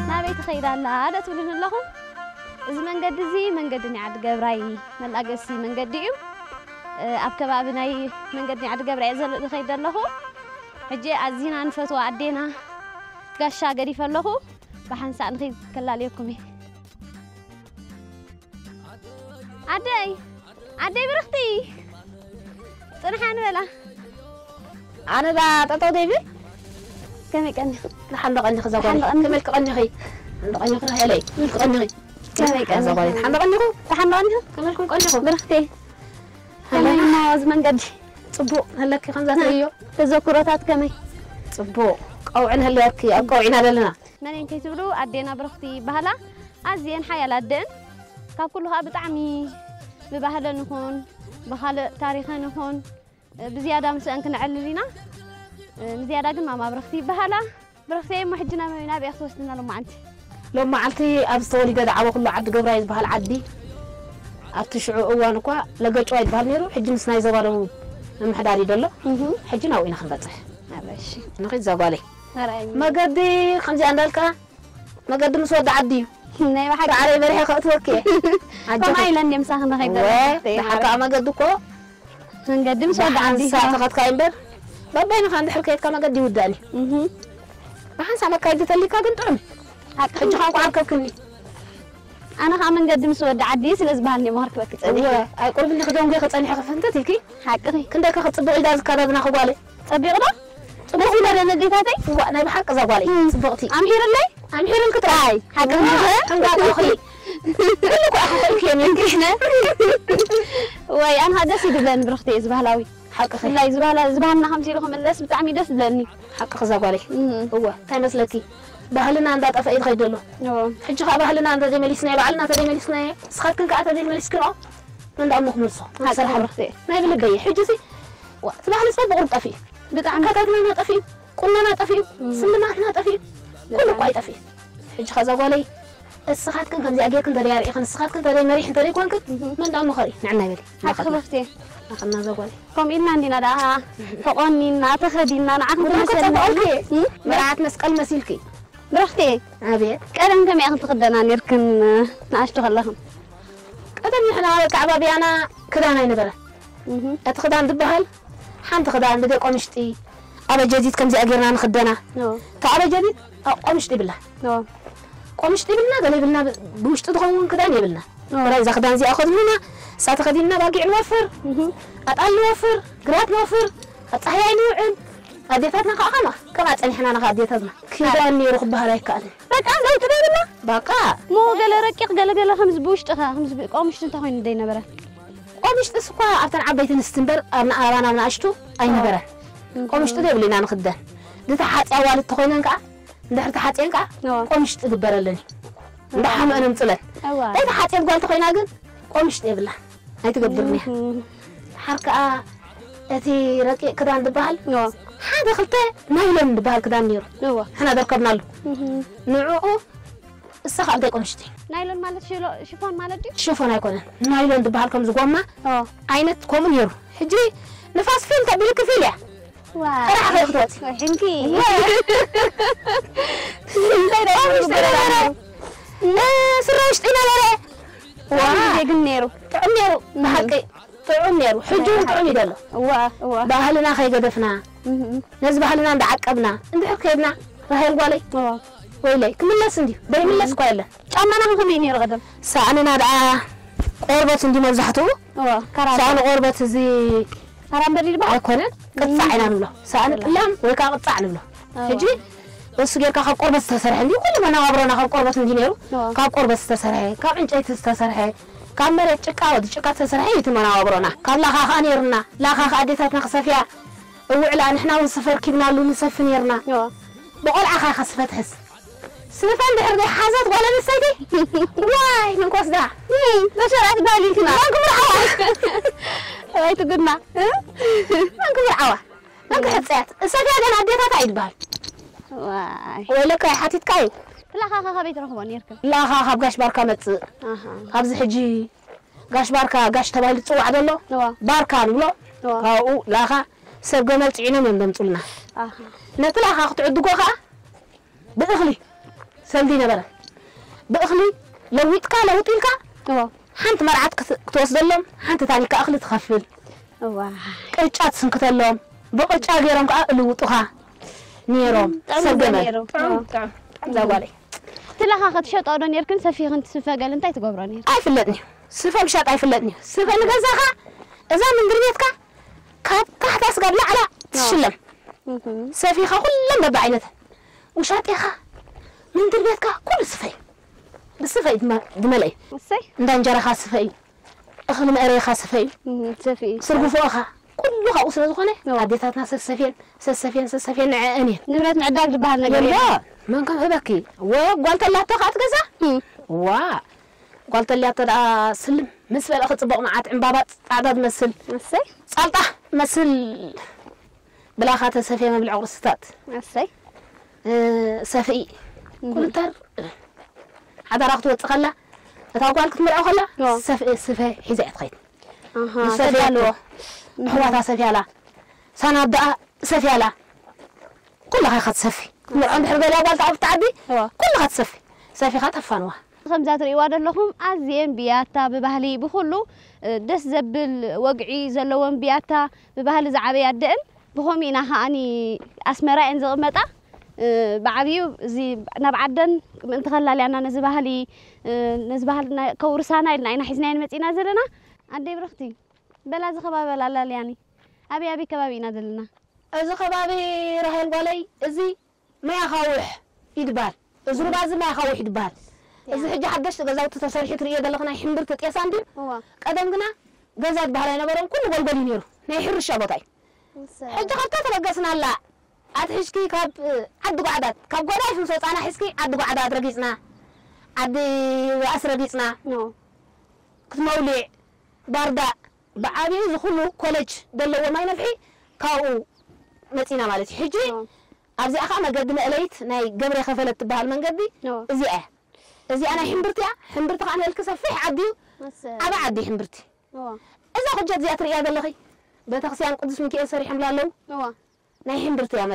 نابيت خيدا لا لا تقولون لهم إذا من قد زي من قد نعد جبراي من أجسي من قد يوم أبكى بناي من قد نعد جبراي إذا خيدا له حجي عزينا نفتوا عدينا قشة قريفة له بحنس عن خيد كلا عليكم عدي برختي صنحان ولا أنا لا تطو ديبي كم كان نحن نقني خزاقي كم القني خي نقني خي علي القني خي كم كان خزاقي نحن نقني كم القني خي برختي كم ما زمان قد صبو هلك خمسة تريو تذكرات كم صبو قوعن هلك قوعن هذا لنا من إنك تقولوا عدينا برختي بهلا عزين حياة لدن كلها بتعمي ببهلا نكون بخال تاريخنا نكون بزيادة مثل كنا عللينا بزيادة قلنا ما برختي بهلا برختي ما حجنا ما نبي أخصوصنا لما عالتي أبصولي قد عوا كله عد قبرايز بهال عدي أبتشعو أوانكوا لقيت وايد بهال نيرو حجنا سناي زوالو محداري دلو حجنا وين خنبطح ماشي نخيد زوالي ما قدي خمسة عندك ما قد مسود عدي ناي واحد على بريحة خاطرك ما إلا مساخنا خيدا حكا ما قدكو نقدم سود عندي ساعة فقط كايمبر بابين خان حركيت كما قد يوداني بحن سامع كايد تلي كاغن طعم حج خان قعككني انا خا نقدم سود عدي سلازباني ما هركبك تصني اي قرب لي خدون غي خصني حقفنت تلكي حقي كندك خصبق اذا زكربنا خغالي صبيقنا صبيقنا انا نديتاتي وانا بحق زغالي صبقتي ام حيرن كتراي حقي حقا اخي كلكو اخوك يمكن واي انا هذا سيد بلان برختي ازبهلاوي حق خي لا زبالنا 50 لكم الناس بتعمي دس بلاني حق خزاقالي هو تاي مسلكي بهلنا عند طفايد خيدلو حج خا بهلنا عند جماليسنا بعلنا تجماليسنا سخاتكن كاع تجماليسكنو من دعمك مرصو حق برختي ما يبل بي حجتي وتبع لسه بقول طفي بتعمي كتاتنا طفي كلنا طفي سلنا احنا طفي كل قاي طفي حج خزاقالي السخاتكن كان زي اجيكن دريار اخن السخاتكن دري مريح دري كونك من دعم خري نعنا بلي حق برختي أخذنا زوالي. كم إلنا عندنا ده فقاني ناتخدينا نعكم مسألة. مرات مسألة مسيلكي. برختي. أبيت. كأن كم يأخذ تقدنا نركن ناشتغل لهم. كذا إحنا كعبابي أنا كذا أنا ينبره. أتخدان دبهل. حن تخدان بدي قمشتي. أبى جديد كم زي أجرنا نخدنا. كعبة جديد قمشتي بالله. قمشتي بالله قال بالله بوش تدخلون كذا يبلنا. ولا إذا خدان زي أخذ منا. ساتخدينا باقي نوفر أتقل نوفر قرات نوفر أتصحي نوعن أديتاتنا قاقمة كما تعني حنا نغاديتاتنا كذا اللي يروح بها رايك قال لك عندها تبادلنا باقا مو قال ركيق قال خمس بوش تخا خمس قومش تنتهين دينا برا قومش تسقى أفتن عبيت نستنبر أنا أرانا من عشتو أين برا قومش تدي بلينا نخدان دي حاتي أوالد تخوينا نقع ندحر تحاتي نقع قومش تدبر لني ندحم أنا مطلع دي حاتي قال تخوينا قل قومش تدي بالله هاي تقدرني حركة أتي ركي كذا عند بحال هذا خلته نايلون بحال كذا نير إحنا دركبنا له نوعه السخاء ده قمشتي نايلون مالت شوفون مالتي شوفون هيكون نايلون بحال كم زقومة عينت كم نير حجري نفاس فين تعملي كفيلة راح أخذت حنكي سرّشت إلى واه جنيرو تعميرو بحقي تعميرو حجون تعمي دلو واه بأهلنا خي قدفنا ناس بأهلنا عند عقبنا عند حكينا راح يقولي ويلي كم الناس عندي بين الناس قايلة أنا هم ينير غدا سأنا نادع قربة عندي مزحته سأنا قربة زي كرام بري بقى أكون قطعنا له سأنا لام ويكا قطعنا له حجي بس جير كاب قربة استسرح عندي كل ما نعبرنا كاب قربة عندي كاب قربة استسرح كاب إنجيت استسرح كاب مريت شكاود شكات استسرح يتم نعبرنا كاب لا خا نيرنا لا خا أديتنا خسفيا وعلى نحنا والسفر كيبنا له نسف نيرنا بقول عخا خسفت حس سنفان بحردي حازت ولا نسيتي واي من قصدا لا شرعت بالي كنا مانكم العوا هاي تقولنا مانكم العوا مانكم حسيت السفيا أنا أديتها تعيد بال واي ولا كاي حاتيت كاي لا خا بيت رهوان يركب لا خا قاش باركا مت خبز حجي قاش باركا قاش تبايل تصوع دلو باركا نبلو هاو لا خا سب جمل تعينا من دمطلنا نطلع خا تعد قوخا بأخلي سلدي نبرة بأخلي لو وطيلك حنت مرعت كتوصل لهم حنت تاني كأخلي تخفل قرጫት ስንክተሎም በቆጫ ገይሮም ከዓ ልውጡኻ ነይሮም ሰገመ ዛጓለይ ትለኻ ክትሸጦ ዶ ነርክን ሰፊኽን ትስፈገል እንታይ ትገብሮ ነር ኣይፍለጥኒ ስፈ ምሻጥ ኣይፍለጥኒ ስፈ ንገዛኻ እዛ ምንድር ቤትካ ካብ ታሕታስ ጋር ላዕላ ትሽለም ሰፊኻ ኩሎም በብዓይነት ውሻጢኻ ምንድር ቤትካ ኩሉ ስፈይ ብስፈይ ድመለይ እሰይ እንዳ እንጀራኻ ስፈይ أخذ مأريخا سفين سفين سرقوا كلها أصلا زخنة عديتنا سسفين عاني نبرة معداك بحالنا لا ما كان هذاكي وقلت اللي تقعد كذا قلت اللي ترى سلم مسفل أخذ طبق معات عمبابات عدد مسل مسي سالطة مسل بلا خاطر سفين بالعرستات مسي سفي كل تر هذا راقت وتقلّ تاقوالك تمرعو خلا سفه حزايت خيط سفيالو حواتا سفيالا سنبدأ سفيالا كلها خد سفي عند حربيلا قال تعرف تعدي كلها تسفي سفي خد فانوا خمسات ريواد لهم أزين بياتا ببهلي بخلو دس زبل وقعي زلوان بياتا ببهلي زعبي الدقن بخومينا هاني أسمراء انزغ متى بعبيو زي نبعدن من تخلى لأننا نزبهلنا كورسانا إلنا إنا حزنين متينا زلنا عندي برختي بلا زخبا بلا لا يعني أبي كبابي نازلنا زخبابي رهيل قالي زي ما يخوح يدبال زرو باز ما يخوح يدبال إذا حاجة حدش غزاوت تصريح تريه دلخنا حمبر تتيساندي قدم قنا غزات بحالنا برام كل قلقلي نيرو نيحر الشابطاي حاجة خلطة تلقسنا لا أتحشكي كاب عدو قعدات كاب قداش نصوص أنا حسكي عدو قعدات رقيسنا عدي وأس رقيسنا كنت مولي باردة بعابي زخلو كوليج دلو ما ينفحي كاو متينا مالتي حجي أبزي أخا ما قدنا إليت ناي قبري خفلت تبها المنقدي إزي أنا حمبرتي أنا الكسفيح عديو أبا عدي حمبرتي إذا خجت زي أترياد اللغي بتخسيان قدس من كي أسري حملا لو ناي حمبرتي يا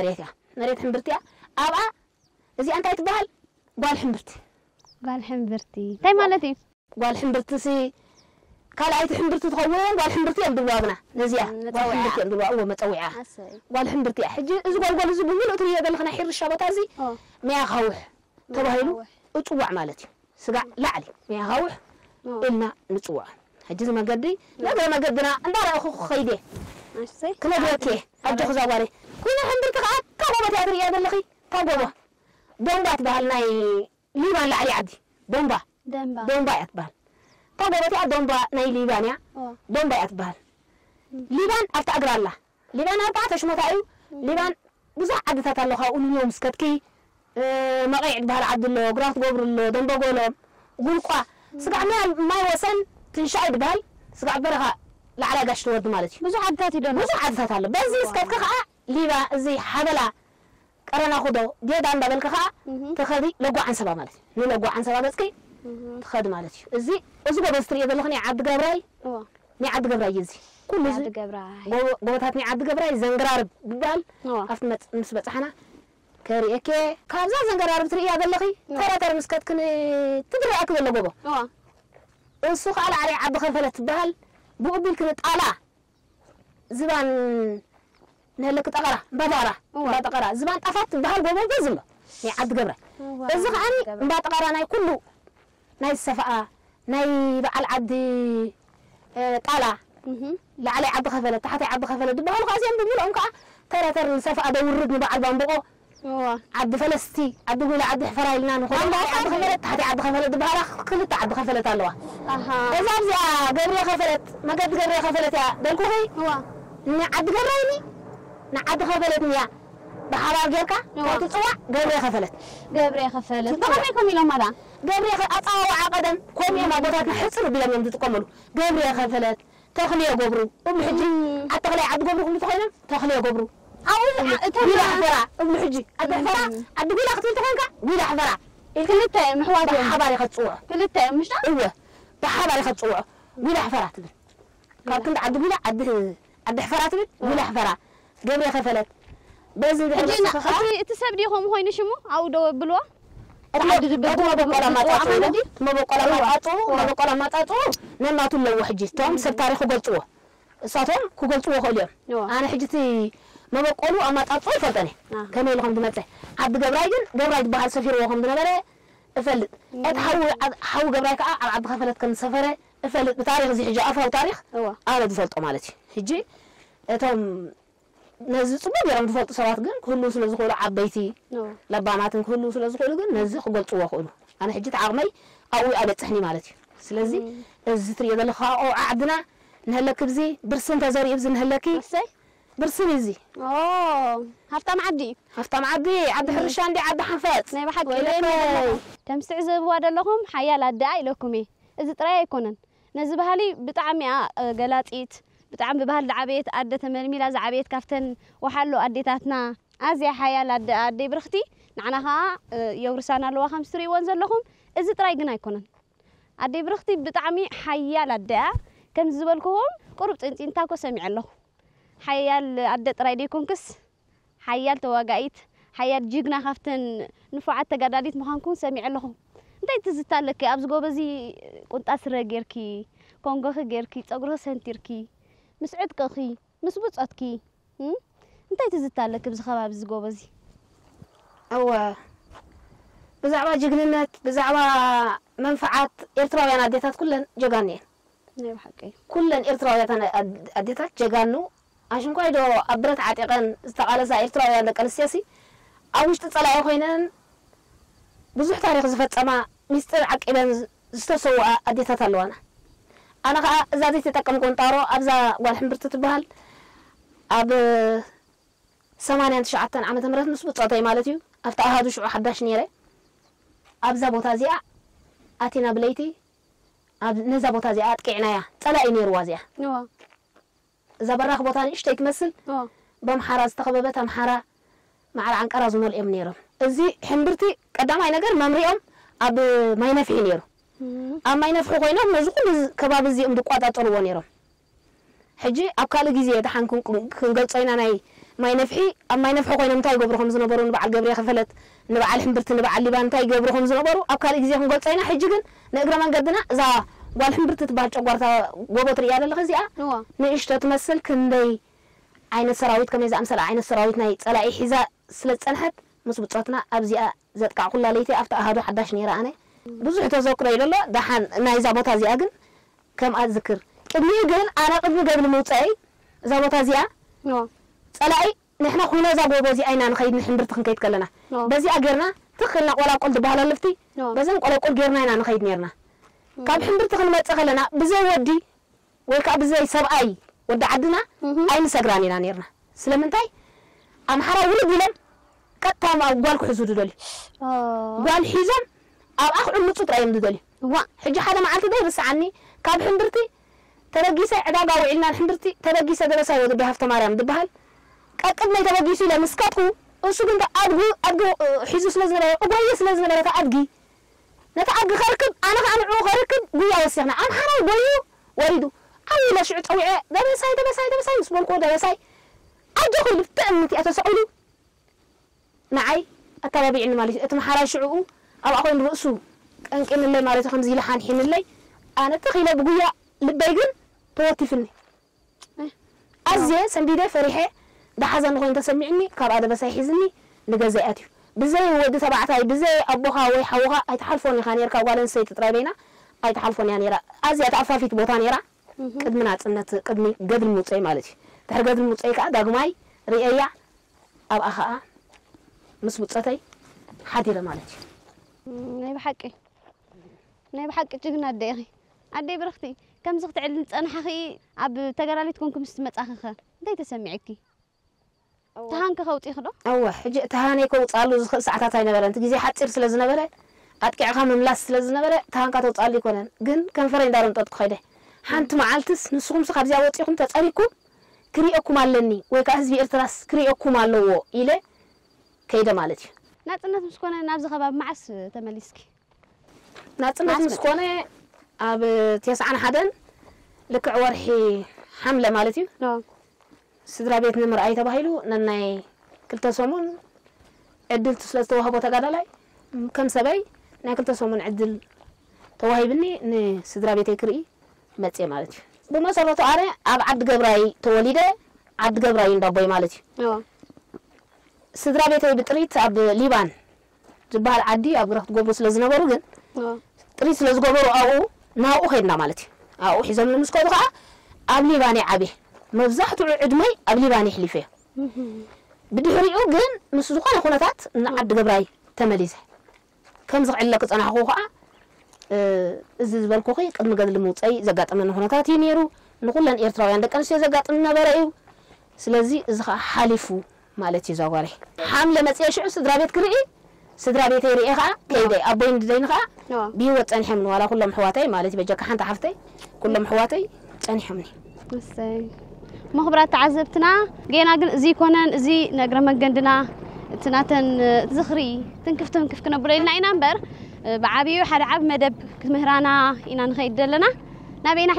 مريت حمبرتي أبا إزي أنت يتبهل قال حمبرتي تاي مالتي قال حمبرتي سي قال عيت حمبرتي تخوين قال حمبرتي أبدوابنا نزيا قال حمبرتي أبدواب ومتوعة قال حمبرتي حجي إذا قال إذا بقول أترياد اللي خنا حير الشابة تازي ما يخوح تبهيلو أتوع مالتي سقع لعلي ما يخوح إلنا نتوع حجز ما قدي لا ما قدنا أندار أخو خيدي كنا بيتي أجو زواري كنا حمبرتي قاعد تابوا بتأدري هذا اللي خي تابوا دمبا تبهلنا ليبان لعلي عدي دمبا يتبهل تابوا بتأد دمبا ناي ليبانيا دمبا يتبهل ليبان أفت أقرأ الله ليبان أربعة شمتايو ليبان بزح عدتها الله خاون يوم سكتكي ما قاعد بهال عبد الله قرات قبر الله دمبا قولهم قول قا سقع ما يوصل تنشعد بهال سقع برها لعلى قاش تورد مالتي بزح عدتها الله بس سكتك خا ليبا زي حبلا قرنا خدو ديدا عند بالك خا تخدي لقوا عن سبا مالتي لقوا عن سبا بسكي تخد مالتي زي بستري دلخني عبد جبراي ني عبد جبراي يزي كل زي عبد جبراي قوتاتني عبد جبراي زنقرار ببال عرفت مسبت حنا كريكي كابزا زنقرار بتري هذا اللخي ترى مسكت كن تدري اكل ولا بابا السوق على عبد خفلت بهال بقبل كنت على زبان نهلك تقرا بطقرا زبان طفت بهال بابا بزم يا عبد جبراي إذا عني بطقرا ناي كله ناي السفاء ناي بعل عبد طالع لعلي عبد خفلت تحت عبد خفلت بهال قاسين بقول أمك ترى السفاء دورد بعل بامبقو عبد فلسطي عبد قول عبد حفرايلنا نخون عبد خفلت تحت عبد خفلت بهال كلت عبد خفلت الله إذا أبزي جبري خفلت ما قد جبري خفلت يا بالكوهي عبد جبرايني نعد خفلتني يا بحرام جيركا وتطوع جبري خفلت طبعا يكون يوم ماذا جبري أطاوع قدم كم يوم أبوتات نحصر بلا يوم تتقملوا جبري خفلت تخليه جبرو أم حجي أتخلي عد جبرو كم تخيلهم تخليه جبرو أو ولا حفرة أم حجي أد حفرة أد ولا خطير تخونك ولا حفرة كلتا محوات بحباري خطوع كلتا مش ده إيوه بحباري خطوع ولا حفرة تبي كنت عد ولا عد حفرة تبي ولا حفرة جبري خفلت بس تسبديهم هوي نشمو أو دو بلوا ما بقول ما تعطوا نما تلو حجي توم سب تاريخ قلتوه صاتهم كقلتوه خليهم أنا حجتي ما بقولوا أما تعطوا فدني كم يلهم دمته عبد جبرايد بحال سفير وهم دمره فلت حاول جبرايك عبد خفلت كان سفره فلت بتاريخ زي حجة أفا وتاريخ أنا دفلت مالتي حجي توم نزل صبر يوم دفلت صوات جن كله سلزقوا عبيتي لباناتن كله سلزقوا جن نزل قلتوه خلوا أنا حجيت عرمي أو أبد تحني مالتي سلزي الزتري هذا الخاء عدنا نهلك بزي برسن تزاري بزي نهلكي برسن زي هفتا معدي عبد حرشان دي عبد حفات ناي بحق تمستعزب وهذا لهم حيال الداعي لكمي إذا ترى يكونن نزبها لي بطعم جلاتيت بطعم ببهال عبيت أدت ملميلا زعبيت كفتن وحلو أديتاتنا أزي حيال أدي برختي نعناها يورسانا لو 5 وانزل لهم إذا ترى يجنا يكونن أدي برختي بطعمي حيال الداع كم زبالكم قربت انت تاكو سمع له حيال أدت رايدي كونكس حيال تواجعيت حيال جيجنا خفتن نفعت تجداديت مخانكون سمع لهم انت تزتالك أبز جوبزي كنت أسرع جيركي كونغو خجيركي تأجره سنتيركي مسعد كخي مسبوط أتكي انت تزتالك بزخبا أبز جوبزي أو بزعوا جيجنات بزعوا منفعات إرتراويان أديتات كلن جيجانين نعم حقي كلن إرتراويان أديتات جيجانو عشان كويدو أبرت عتيقن استقال زائر تراوي عندك السياسي أوش تطلع خوينن بزح تاريخ زفت أما مستر عقيبا استسوى أديتها تلوانا أنا زادي تتكلم كونتارو أبزا والحمبرت تبهل أب 89 عام تمرت مسبوط صوتي مالتيو أفتح هادو شو 11 نيرة أبزا بوتازيا أتينا بليتي أب نزا بوتازيا أتكعنايا طلعي نير وازيا زبرخ بوتاني اشتيك مثل بمحارة استقببت محارة مع العنقرة زمول امنيرو ازي حمبرتي قدام اي نجر ممريهم اب ما ينفع نيرو اما ينفع خوينهم مزقول كباب زي امدقواطاطرو نيرو حجي ابكال غيزي تحنكم كنغلصينا ناي ما ينفعي اما ينفع خوينهم تاي غبرهم زنبرو نبعل غبري خفلت نبعل حمبرت نبعل لبان تاي غبرهم زنبرو ابكال غيزي كنغلصينا حجي كن نغرا منقدنا ذا والحمبرت تبع قوارتا غوبوت ريال لغزيا نيشتو تمثل كندي عين السراويت كما اذا امثل عين السراويت ناي صلاعي حذاء سلصنحت مسبطاتنا ابزيا زتقع كل ليتي افتح هادو 11 نيره انا بزح تذكر يلله دحان ناي زابوتا زيا كن كم اذكر قبلي كن انا قبل موصاي زابوتا زيا صلاعي نحنا خونا زابو بزي اينا نخيد نحمبرت خنكيت كلنا بزي اجرنا تخلنا ولا قلت بحال لفتي بزن قول جيرنا اينا نخيد نيرنا كاب حمبرت خنمص خلنا بزي ودي ወይ ካብ ብዘይ ሰብኣይ ወዲ ዓድና ኣይንሰግራኒና ነርና ስለምንታይ ኣምሓራ ውልድ ኢለን ቀጥታ ጓል ክሕዙ ድደልዩ ጓል ሒዞም ኣብ ኣኽዑ ምፁጥ ራዮም ድደልዩ ሕጂ ሓደ መዓልቲ ዶ ይርስዓኒ ካብ ሕምብርቲ ተበጊሰ ዕዳጋ ውዒልና ሕምብርቲ ተበጊሰ ደረሳይ ወዲ ሃፍተ ማርያም ድበሃል ቀጥል ናይ ተበጊሱ ኢለ ምስካትኩ እሱ ግን ኣድጊ ሒዙ ስለዝነበረ እጓየ ስለዝነበረ ኣድጊ ነታ ኣድጊ ኸርክብ ኣነ ከኣንዑ ኸርክብ ጉያ ወሲኽና ኣምሓራ ጎዩ ወሪዱ أول شيء طويعة دبساي مسبونكو دبساي أجو لفتأمتي أتسألو معي التوابع المالي أتمحرا شعو أو أخوين رؤسو أنك إن اللي مالي تخمزي لحان حين اللي أنا تخيلة بقويا لبايقن تواتفني أزي سنديدة فريحة ده حزن نخوين تسمعني كارا دبساي حزني لقزياتي بزي ودي تبعتاي بزي أبوها ويحوها أيتحالفوني خانير كوالا سيت ترابينا أيتحالفوني يعني أزي أتعفى في تبوتاني را قدمنا صنت قدمي قبل موصي مالتي تحر قبل موصي كا داغماي ريايا اب اخا مسبوصتي حديره مالتي ناي بحقي جغنا ديخي ادي برختي كم زغت علن صنحخي اب تغراليتكم كم استمصاخخ انتي تسمعكي تهانك خوطي خدو اوا حجي تهاني كوصالو زخل ساعتات اينبره انت غزي حصير سلازنبره اتقعخا مملاس سلازنبره تهانكا توصالي كونن ግን كنفرين دارن طط خيده حنت معلتس نسخم سخاب زي وطيكم تتصريكم كريئكم علني ويكا حزبي ارتراس كريئكم علو إلى كيدا مالتي ناتنات مسكونة نابز خباب معس تماليسكي ناتنات مسكونة اب 91 لك عورحي حملة مالتي سدرا بيت نمر اي تباهيلو نناي كلتا سومون عدلت سلسة وهبو تقادا لاي كم سباي ناكل تسومن عدل توهيبني نسدرا بيتي كري مصي مالتي بمسرته أنا أب عبد جبراي توليده عبد جبراي ندبي مالتي سدرا بيتي بطريت أب ليبان جبال عدي أب رحت جوبوس لازم بروجن طريت لازم برو أو ناو خيرنا مالتي أو حزام المسكوت قا أب ليباني عبي مفزحت العدمي أب ليباني حليفه بدي هريو جن مسوقنا خونتات عبد جبراي تمليزه كم زعل لك أنا أخوها إذا بالكوخي قد مقدر الموتى زقات من هناك ينيرو نقول لن إيرتراوي عندك أنا شيء زقات من برأيو سلزي إذا حالفو مالتي زواري حاملة مسيا شو سدرابيت كرئي سدرابيت يريها كيدي أبين دينها بيوت أنا حمل ولا كلهم حواتي مالتي بجاك حنت حفتي كلهم حواتي أنا حمني بس مخبرات تعذبتنا جينا زي كونن زي نقرا مجندنا تناتن زخري تنكف كنا بريلنا إنا نبر بعابيو حد عب مدب كمهرانا إنا نخيد لنا نبينا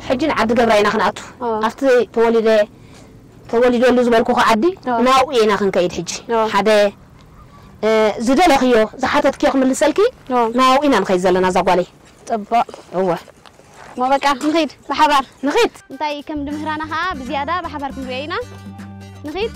حجين عبد جبراينا خناتو أفتي تولي اللي زبالكو عدي ناو إنا خنكيد حجي حدا زدل أخيو زحتت كيخ من السلكي ناو إنا نخيد لنا زقالي طبق هو ما بقى نخيد بحبر نخيد انتي كم دمهرانا ها بزيادة بحبر كم بينا نخيد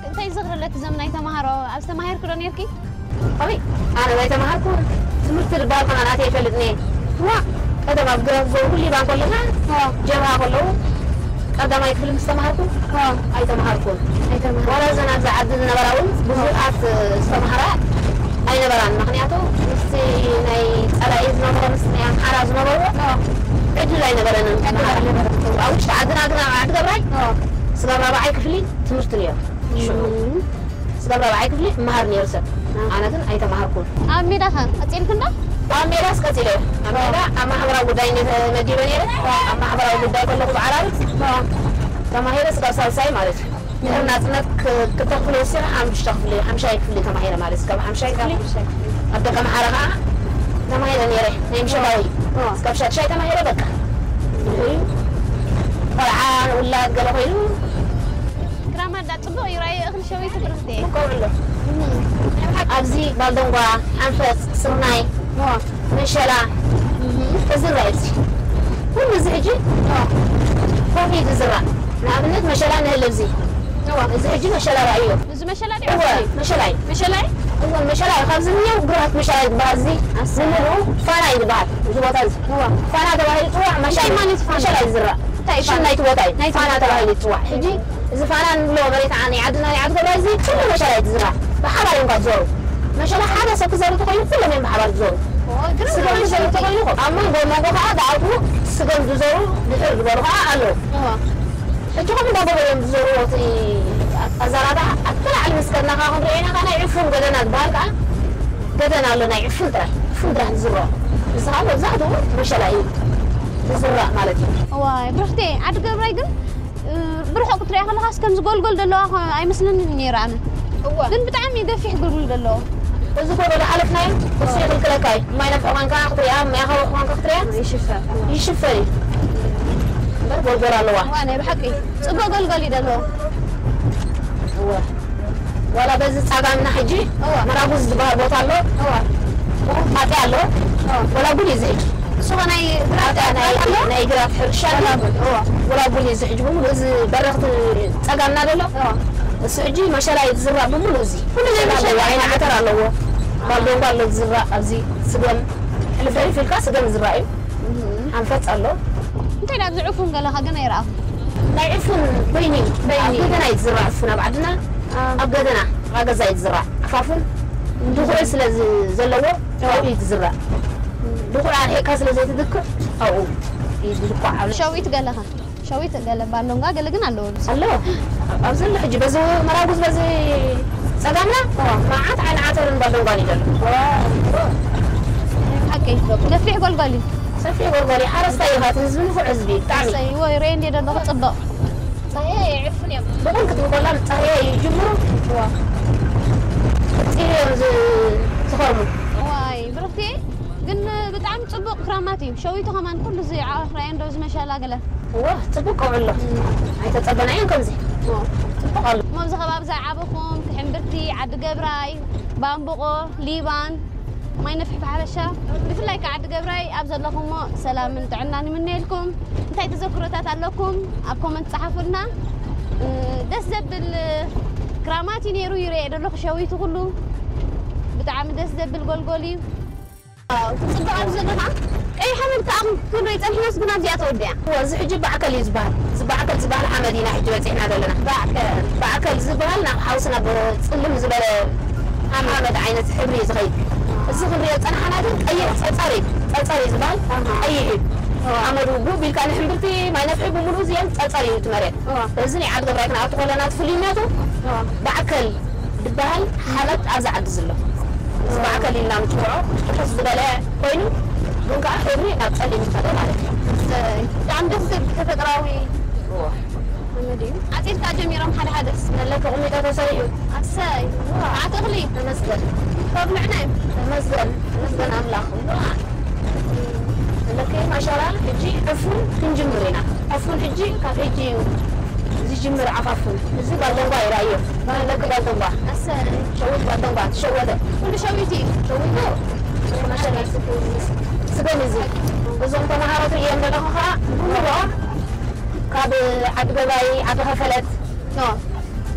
انتي زغر لك زمناي تمهارو أستمهر كلون يركي أبي أنا ما تمهركو سمرت الباب أنا أتي فلتني وا هذا ما بقى زور اللي بقول لنا جماعة كله هذا ما يكفي مستمهركو أي تمهركو ولا زنا زعدنا براون بزوجات استمهرات أي نبران مخنياتو مستي ناي على إذن نبرة مستي عم حراز نبرة عدل أي نبرة أو إيش عدنا عد قبراي سلام ربعي كفلي سمرت اليوم سلام ربعي كفلي مهرني رسل أنا كن أي تمهركون أميرا خان أتين كندا أميرا سكتيله أميرا أما حبرا وداين مديبني أما حبرا وداين كله بعربت تمهيرا سكاساي مالك الناس كتقول يصير حمش تقولي حمشايك في اللي تمهيرا مالك كم حمشايك في أبدا كم حركة تمهيرا نيره نمشي باوي سكبشات شيء تمهيرا بكا فرعان ولا قالوا هيلو كرامة دا تبغى يراي أخن شوي تبرفتي كله أبزي بالدنوا أنفس سرناي مشلا تزرعتي كل زعجي كوفي تزرع نعملت مشلا نهلبزي زعجي مشلا رأيه مشلا هو مشلاي هو مشلا خمسمية وقرأت مشلا بازي أسمعه فانا يدبار زبطة هو فانا تبغى يطوع مشلا يزرع شو نايت وطاي فانا تبغى يطوع حجي إذا فانا لو بريت عني عدنا يعد بازي كل مشلا يزرع بحبر ينقذ زور مشلا حدا سكزر تقول كل من بحبر زور سكان زور تقول أما قوم قوها دعوه سكان زور بحر بروها ألو الجواب ده بقول زور وطي أزرعها أطلع على المسكنة خاهم رأينا كنا يعرفون قدنا البارقة قدنا لنا يعرفون ترى زرع بس هذا زادوا مشلا زرع مالتي واي برحتي عاد قبرايقن بروح قطري خلاص هاس كان زقول دلو أي مثلاً نيران لأن بتعمي دفيح قول دلو إذا كنا لحالفنا بسيط الكلاكاي ما ينفع وان كان قطري ما يخلق وان قطري يشفري قول لوا وأنا بحقي تبغى قول دلو ولا بس صعب من حجي مرابوز زبار بوتالو ماتي علو ولا بولي زيج شو أنا نايجرات حرشان ولا بولي زيج بمول إذا برغت صعبنا دلو السعودي ما شاء الله يتزرع بمول زي كل اللي ما شاء الله عين عتر علو بالله الزراء أبزي سجن الفري في الكاس سجن زراعي عنفت الله أنت لا تزعفون قال لها جنا يراه لا يعرفون بيني أبغى يتزرع فينا بعدنا أبغى هذا زي يتزرع عفافن دخول سلز زلوا أو يتزرع دخول على هيك سلز يتذكر أو يتذكر شويت قال لها شويت قال بالله قال لنا الله أبزل حجي بس مراقص بس سلامنا ما عاد على عطر بالله قال يجل حكي سفيح قلقلي سفيح قلقلي حرس طيبات نزل فوق عزبي تعمي سيوا يرين يدا الله طبق صحيح يعرفني بقول كنت بقول لهم صحيح يجمروا صحيح زخرموا واي برفتي قلنا بتعم طبق كراماتي شويته كمان كل زي عفرين دوز ما شاء الله قال واه طبق والله هاي تتصبنا عينكم زي ما بزخباب زعابكم كحمبرتي عد قبراي بامبقو ليبان ما ينفح بحرشة مثل لايك عد قبراي أبزل لكم سلام من تعناني من نيلكم انتهي تذكرتات لكم أبكم انت صحفلنا دس زبل كراماتي نيرو يريد لك شويته كله بتعمل دس زبل قولي تصدق أبزلها أي حمل تأخذ كل ريت الناس بنا زيادة وديع هو زحجب بعكل يزبال زبال حمدينا حجوتي احنا دلنا بعكل زبال حوسنا بتصلم زبال حمد عينة حبري صغير الزغل ريت انا حنادق اي تصاري زبال اي حب عملوا بو بالكان حمبرتي ما ينفع بمرو زيان تصاري يتمرين بزني عاد قبرايكنا اعطوا تفليناتو بعكل دبال حالات ازعد زلو بعكل اللي نمتوعو بس بدلا كوينو دونك حبري ابصلي مستقبل عليك عم دسك تفقراوي حمدي عطيت كاجميرهم حدث لك أمي تسيء أساي عتغلي مسجد طب معنا مسجد أملاخ لك ما شاء الله حجي عفون كنجمرنا عفون حجي كاف حجي زي جمر عفافون زي بعدين باي رأيه ما لك بعدين با أساي شويت بعدين با شويته كل شويتي شويته ما شاء الله سبني زي بزوم تمهارات اليوم لها بنورا كاب عد باي عد خفلت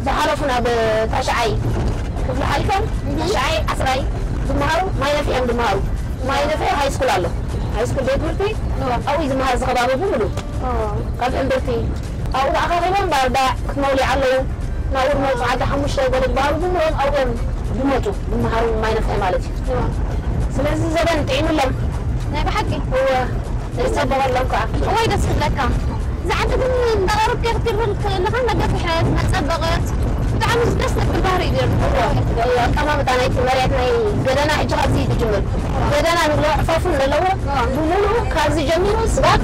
زحرفنا بتشعي كيف حالكم تشعي أسرعي دمارو ما ينفع دمارو ما ينفع هاي سكول الله هاي سكول بيت مرتي أو إذا ما هذا خبابه بملو كاب عندتي أو أخذهم بردا كمولي عليه نور موت عاد حمش يقول بارو بمرون أو بموتو دمارو ما ينفع مالتي سلازم زبان تعينوا لهم ناي بحكي هو يسبب الله كعب هو يدس لك زعتكم دغرب كثير لخنا قفحت ما تصبغت تعمل بس لك بالبحر يدير كمان بتاعنا مريتنا بدنا حاجة خاصة تجمل بدنا نقول عفافون للو بمولو خاصة جميل سباق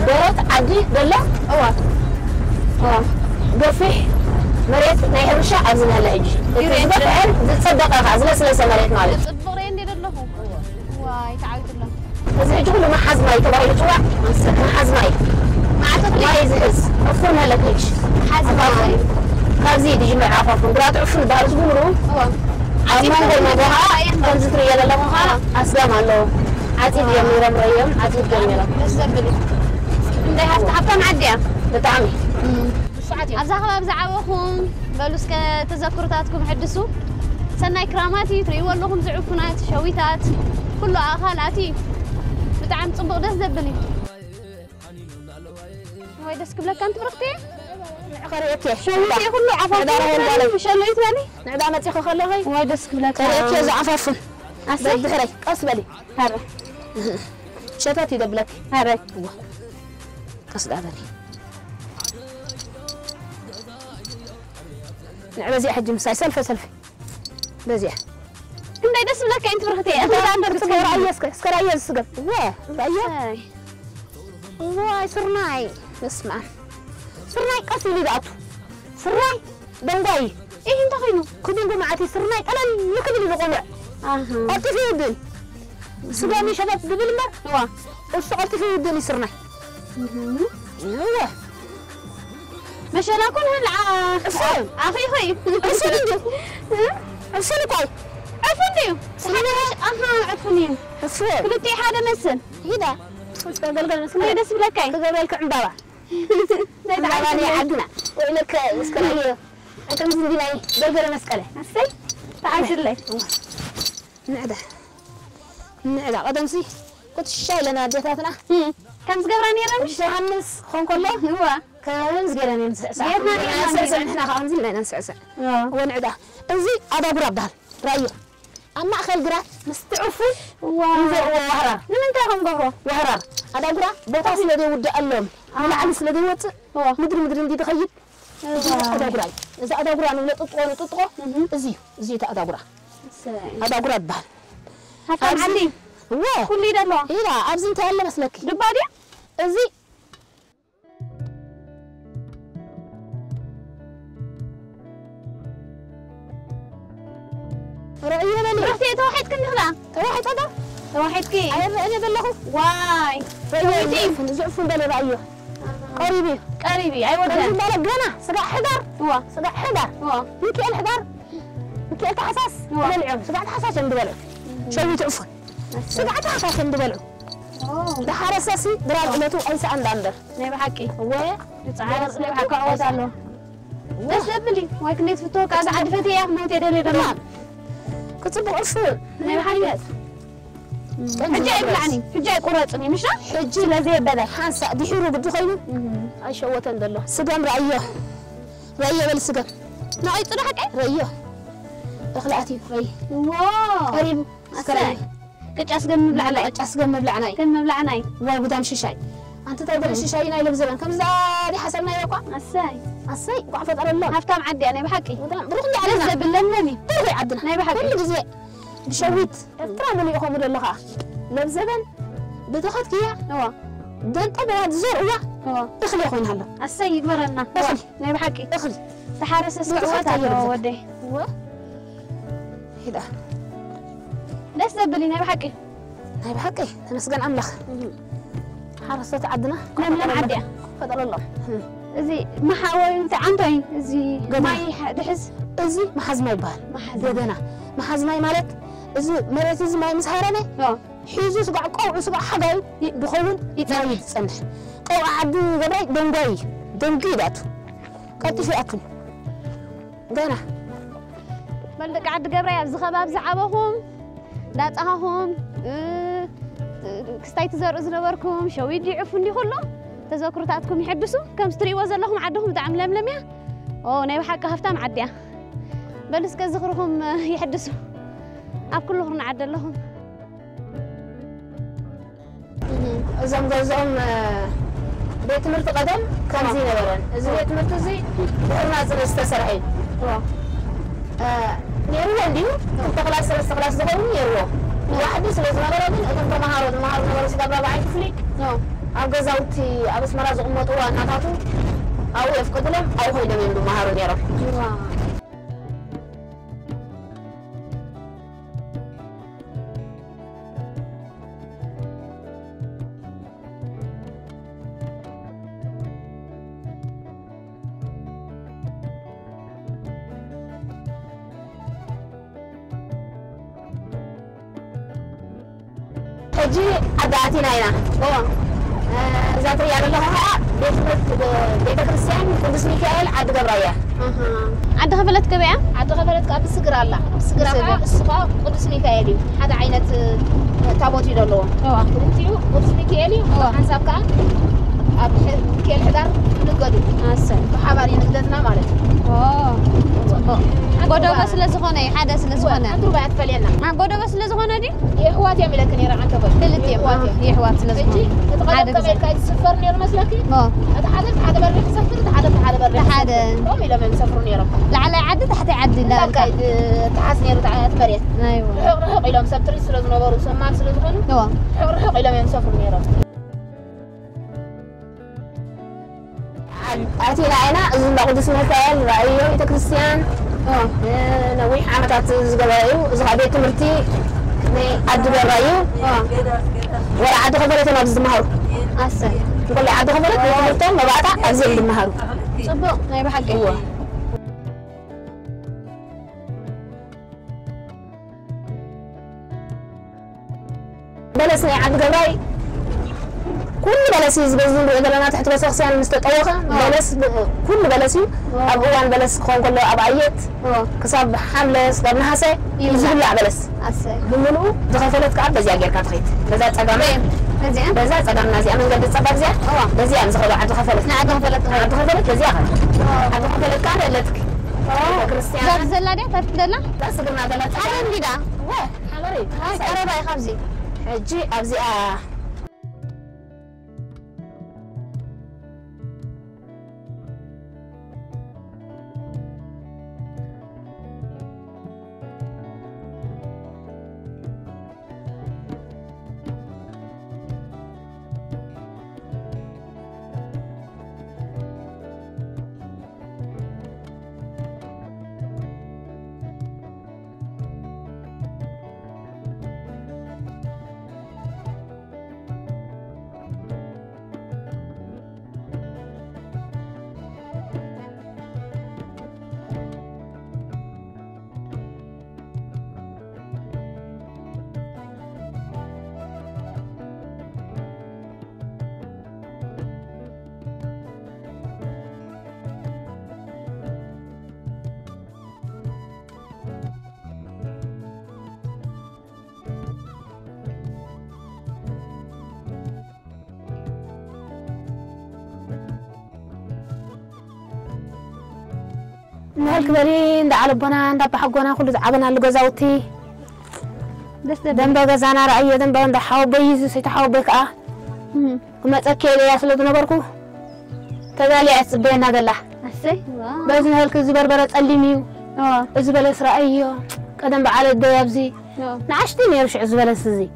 دوت عدي دلا قفح مريت نايرشة عزنا لأجي يبقى تصدق عزنا سلسلة مريت مالك تصبغين دي له واي تعاود له بس يجوا ما حزماي تبغى يطلع ما حزماي ما يزهز عفونها لك ليش حزماي كازي دي جمع عفافون برات عفون بارز بمرو عمان بالمدها كنزت ريال لها أسلام الله عتيد يميرا مريم عتيد جميلة بالزبلي عندي حتى معدية بتعمي أبزا خباب زعوكم بلوس كتذكرتاتكم حدثوا سناي كراماتي تريوا لهم زعفونات شويتات كله آخالاتي بتعم تصبغ دس زبلي هاي دس قبلك كانت برختي قريتي شويتي كله عفاف شلويت بالي نعدامتي خو خلوهي هاي دس قبلك قريتي زعفافن أسي بحري قصبلي هذا شتاتي دبلك هذا قصد أبني بزي حجم ساي سلفة بزي عندي دس قبلك أنت برختي أنت عندك سكر أيس سقف واه أي واي سرناي اسمع سرناي قصلي دعتو سرناي دنقاي إيه أنت خينو كدين جماعتي سرناي أنا لكن اللي بقولع قلت في ودن سباني شباب بالمر واه قلت في ودني سرناي واه مش أنا أكون هلا عفي خوي عفوني كوي عفوني عفوني عفوني قلتي هذا مثل هيدا هاي دس بلاك أي تقبلك عمبابة عمبابة عندنا وإلك مسكلة أنت مزندين أي برجر مسكلة نسي تعال لي نعدا قدمسي كنت الشاي لنا ديتاتنا كم زقبراني رمش شهنس خون كله هو كم زقراني نسعسع احنا خانزين لنا نسعسع ونعدا ازي هذا قراب دهل رايو اما اخي القراب مستعفون وهرار لمن تاهم قبره وهرار هذا قراب بوطاس الذي ودع اللهم على عمس الذي وط مدري ندي تخيب هذا قراب اذا هذا قراب من تطقو ازي تا هذا قراب هذا قراب دهل هكذا عندي واه كل ده الله إيه أبزنت هلا مسلك دبادي أزي رأيي بني رحتي توحيد كن هلا توحيد هذا توحيد كي أنا بلغه واي رأيي زعفون بلي رأيه قريبي أي ودنا بالك جنا سبع حذر هو سبع حذر هو يمكن الحذر يمكن الحساس بلعهم سبعة حساس عند بلع شو تعفن سبعة حساس عند بلع ده حرساسي درال قلتو أي سأند أندر نبي حكي هو تعال نبي حكي عوض له بس قبلي ما كنت فتوك هذا عاد فتي يا موت يدري دمام كنت بقفل نبي حكي حجي يبلعني حجي يقرطني مش حجي لزي بدل حاسة دي حلو بدي خيلو أي شوة الله سجام رأيه بالسجام نعيط له حكي رأيه أخلاقتي رأيه واو قريب أسرع كتش مبلعناي كتش مبلعناي كم مبلعناي وقدام شيشاي أنت تقدر شيشاي نايل بزبان كم زادي حسبنا يوقع الساي وعفت على الله هفتام عدي أنا بحكي بروح لي لسه باللملمي بروح عدنا أنا بحكي كل جزء بشويت ترى ملي أخو من الله لبزبان بتاخد كيا هو دنت أبغى تزور هو اخلي أخوين هلا السي يكبرنا اخلي أنا بحكي اخلي تحارس السكوات على ودي هو هذا لسه بلينا بحكي هاي بحكي أنا سجن أملخ حرصت عدنا لم عدي فضل الله زي ما حاول أنت عنده زي ما تحس زي ما حزم يبال ما حزم مالت زي مرات زي ما مسهرنا حيزو سبع قوع سبع حجاي بخون يتنايد سنح قوع عدو جبري دنجي داتو كاتفي أكل جانا بلدك عد جبري زخباب زعبهم لا تأهم كستاي تزور زنبركم شويد يعرفون دي كله تذكرتاتكم يحدثوا كم ستري وزن لهم عدهم دعم لملميا نايو حق هفتام عديا بلس كذكرهم يحدثوا أب كلهم نعدل لهم زم بيت مرت قدم كان زين برن إذا بيت مرت زي ما زال استسرعين نيرو عندي تقلاس زغون نيرو واحد يسلز مرادين أنت مهارون نورس دبر بعين فليك أجازوتي أبس مراد أمة طوال ناتاتو أو يفقد لهم أو هيدا من مهارون يرى حجي أدعتنا هنا ذات ريال الله بيت كريستيان قدس ميكائيل عد قبرايا عد غفلت كبيعة عد غفلت كاب السجر الله السجر السقا قدس ميكائيل هذا عينة تابوت يدلو كنتيو قدس ميكائيل حساب كان ميكائيل حدار نقدو بحباري نقدتنا مالت قدوة سلزخونة حدا سلزخونة أنتوا بعد فلينا ما قدوة سلزخونة دي يحوات يعمل لك نيرة عن تبغى ثلاثة يحوات سلزخونة تقدم كمان كايد سفر نير مسلكي هذا بري سفر هذا بري هذا قومي لما نسافروا نيرة لعل عدد تحت عدد لا كايد تحس نيرة تعال تبريت أيوة رحق إلى مسافر سلزخونة برو سماك سلزخونة رحق إلى ما نسافر نيرة أتينا هنا زين قدس ميكائيل رأيه بيت كريستيان نويح عمتات زغبايو زغبايو تمرتي عدو بالرأيو ولا عدو خبرت أنا أبزد مهارو يقول لي عدو خبرت تمرتهم مبعتا أبزد مهارو صبو نايبا حقي بلسني عدو قباي كل بلسي زبزن بقدرنا تحت بس خصيان مستطوخة بلس كل بلسي أبوان بلس خون كله أبعيت كسب حملس قبل هسه يزول لا بلس بملو دخلت كعب بزي أجر كاتخيت بزي تجمع بزي تجمع زي أنا قد تصبح زي بزي أنا زخلوا عد خفلت نعد خفلت بزي عد خفلت كان لتك كريستيان زلا دي تفدلا لا سقنا دلت أنا مديدا حمري هاي قربا يخبزي حجي أبزي نهلك برين دا على بنا دا بحقنا كل عبنا اللي جزاوتي دم بجزانا رأي دم بنا حاوبي سيتحاوبك وما تأكل يا سلطة نبركو تدالي عصبينا دلّه أسي بس نهلك زبر برت أليميو زبالة إسرائيلية قدم بعلى الديابزي نعشتني يرش زبالة سزي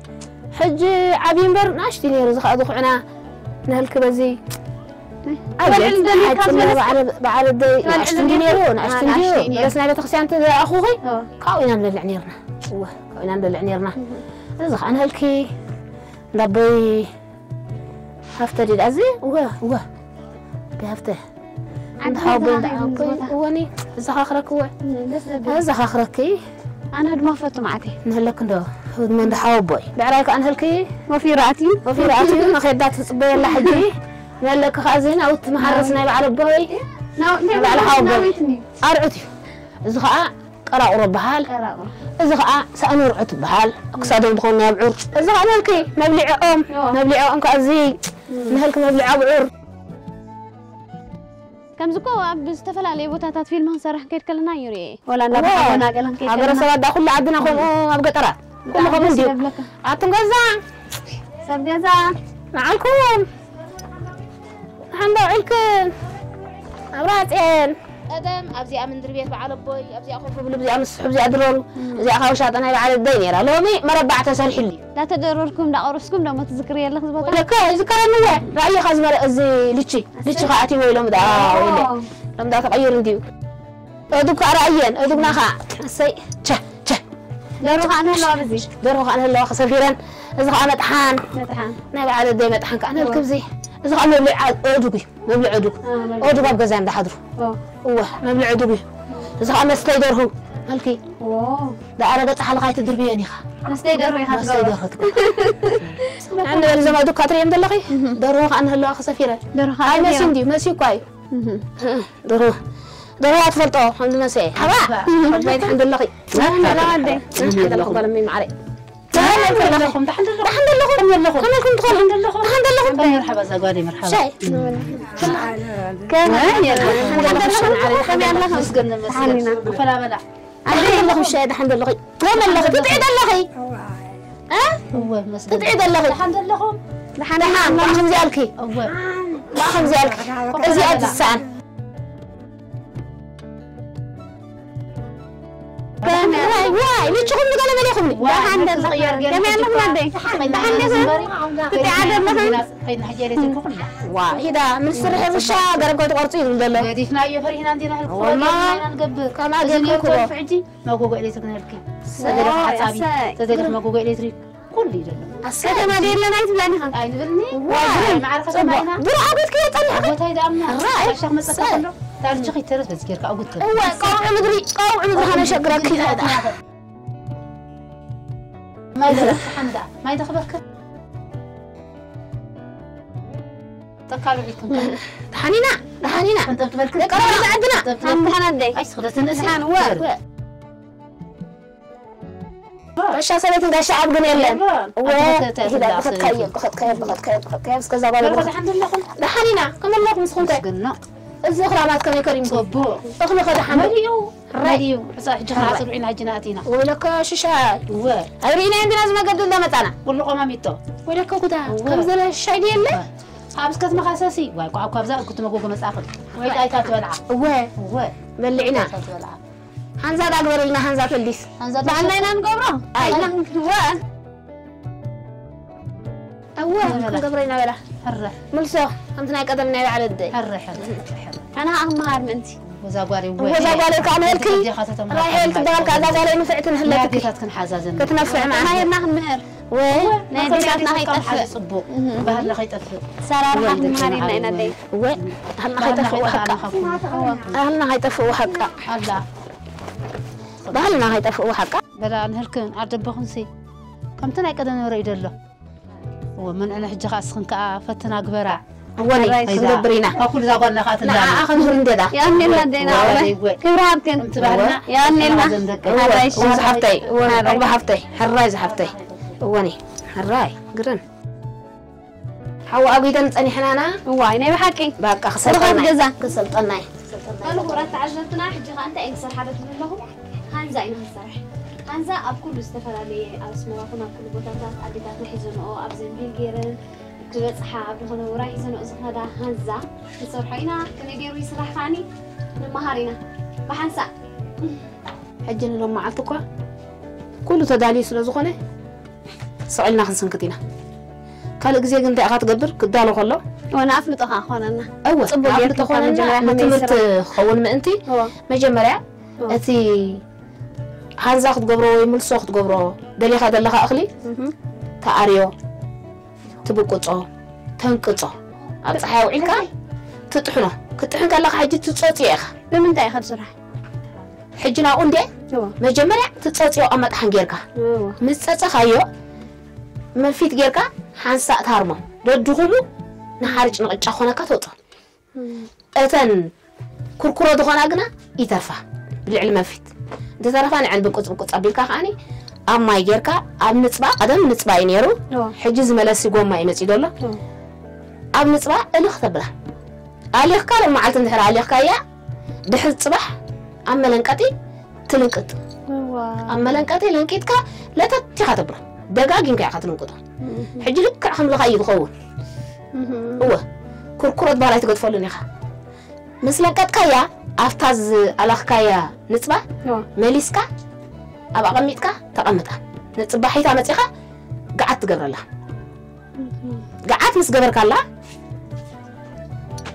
حج عبين بر نعشتني رزق أدخعنا نهلك بزي بعد الدي عشتين دينيرون بس نبي تخسيان تدا أخوي كاوينا من العنيرنا كاوينا من العنيرنا رزق أنا هلكي ربي هفتدي الأزي بهفته عند حاوبين واني زخاخرك هو زخاخركي أنا هاد ما فتو معتي نهلك ندو هاد من حاوبي بعرايك أنا هلكي وفي رأتي ما خيدات تصبي إلا حجي نهلك خازين أو تمحرسنا على بوي على حاوبي أرعتي زخاء قرأ ربحال زخاء سأنور عتب بحال أقصد بخون بعور زخاء نهلكي مبلع أم كأزي نهلك مبلع بعور كم زكوا بستفل عليه بوتاتات فيلم هنصرح كير كلنا يوري ولا نبغى قالن كير عبر سواد كل عدنا خم أبغى ترى كل خم نديو عتم جزا سب جزا معكم الحمد لله أبراتين أدم أبزي أمن دربيت بعلى بوي أبزي أخوف بلبزي أمس حبزي أدرول زي أخوشات أنا بعلى الدنيا را لومي مربع تسال حلي لا تدروركم لا أرسكم لا ما تذكري يلا خزبطة لك ذكر النوع رأي خزمر زي ليتشي خاتي ويلهم دا ويلي لم دا تغير نديو أدوك رأيين أدوك نخا سي تش دروخ أنا لا بزي دروخ أنا لا خسفيرا إذا أنا متحان أنا بعد الدنيا متحان كأنا الكبزي إذا أنا مبلع أدوكي مبلع أدوك أدوك أبغى زين ده حضره مبلع أدوكي إذا أنا استيدره هلكي ده أنا قلت حلقة تدربي أني خا نستيدره يا عندنا الزمان أدوك كاتري يمد اللقي دروخ أنا هلا خسفيرا دروخ هاي مسندي مسي كواي دروخ أتفلتو الحمد لله سي حبا الحمد لله لا عندي الحمد لله قبل مين معري الحمد لله الحمد لله كم كنت تقول الحمد لله مرحبا زغاري مرحبا شاي كان الحمد لله مسجن مسجن فلا بلا الحمد لله شاي الحمد لله وين الله تدعي الله هو مسجن تدعي الله الحمد لله دحان ما خمزي الكي هو ما خمزي الكي زيادة الساعة كان واي ليش خم قال ما يخمني الحمد لله كمان ما بدي تتعادل مثلا فين حجرتك كلها واي إذا من السرح الرشا قرب قلت قرطين ولا قديشنا يفرحنا عندنا والله نقبل كما قال كده فعجي ما جوجل إلكتريك نهلكي تدري حسابي تدري ما جوجل إلكتريك كل يدري السنة ما دير لنا يتبلاني خم أي نبلني واي معرفة ما هنا برعبت كي طلع أبوتها إذا أمنا الرأي شخص مسك كله تعال شخص ترس بذكرك أو قلت هو قوم مدري أنا شقرك كذا ما يدري حندا ما يدخل بك تكالو عيكم حنينا انت بتبلك قرب عندنا حنا دي اي سخدت النسحان ايش سويت انت شعب قال يلا خد اسكزا بالك الحمد لله دحنينا كم الله مسخنت قلنا الزخرامات كم كريم صبو اخلو خد حمد راديو صح جهه 70 عجناتينا ولك ششات هيرينا عندنا زما قد ولا متانا كل قماميتو ولك كدا كم زل الشاي ديالله حابس كتم خاساسي واي قعقع بزا كنت مغوغ مساخد وي دايتا تبلع وي بلعنا هنزا داغبر لنا هنزا تلديس هنزا بعلنا نقبره اينا قبرينا بلا حره ملسو انتنا قدمنا على الدي حره انا امهار منتي وزاغاري وزاغاري كاملكي رايحلك دارك زاغاري نفعت نهلك كتكن حزازن كتنفع معنا هايرنا مهر نادياتنا هيطفئ صبو بهلا هيطفئ سرار مهارينا انا دي هلنا هيطفئ حقا هلنا هيطفئ حقا الله بهلنا هيطفئ حقا بلا نهلكن عدبخن سي كم تناي قدن يريد له ومن انا حجه خاصن كا فتنا غبرا ولي غبرينا اكل زاغنا خاتنا اخن هرنددا يا نيلنا دينا كبراتين تبعنا يا نيلنا وزحفتي وزحفتي حراي زحفتي وني حراي قرن حوا أبيدن تاني حنانا واي نبي حكي باك خسرتنا جزا خسرتنا قالوا قرات عجلتنا حجه انت انسر حدث له هانزا إنه صراح هانزا أب كل استفادة أسمع كنا كل بوتات أديتات نحزنه أب زنبيل جيرن كل صحاب هنا وراي حزنه إذا هذا هانزا يصير حينا كنا جيرو يصلح ثاني المهارينا بحنسا حجنا لما عطوكا كله تدالي سلازخونه سؤالنا خنسن كتينا قال جزء جنت أخذ قدر كدالو خلو وانا أفلت أخواننا أول أفلت أخواننا نتمرت خون ما أنتي مجمرة أتي هانزا خد قبره ويملسو خد قبره دلي خد اللي أخلي تأريو تبقطعه تنقطعه أبصحي وعينك تطحنه كتحن قال لك حاجة تتصوتي يا أخ بمن تاي خد صراحة حجنا أوندي مجمرة تتصوتي أما تحنجرك مستخايو من فيت جركا حنسا تارمو ددخلو نحارج نقطع خونا كتوطا أتن كركرو دخونا قنا يترفع بالعلم فيت انت ترفعني عند بقص أبيلكا خاني أما يجركا أب نصبا قدم نصبا ينيرو حجز ملاسي قوم ما يمسي دولا أب نصبا اللي اختبره عليك كار معلت نحر عليك كايا بحث صباح أما لنقتي تلنقط أما لنقتي لنقيتك لا تتخاتبره دقاقين كاي خاتن نقطه حجي لك حمل غايب خون هو كركرت بالاي تقطفلني خا مثلا قد كايا افتاز الاخ كايا نصبا مليسكا ابا قميتكا تقمطا نصبا حيتا مصيخا قعت تقبرلا قعت مس قبركالا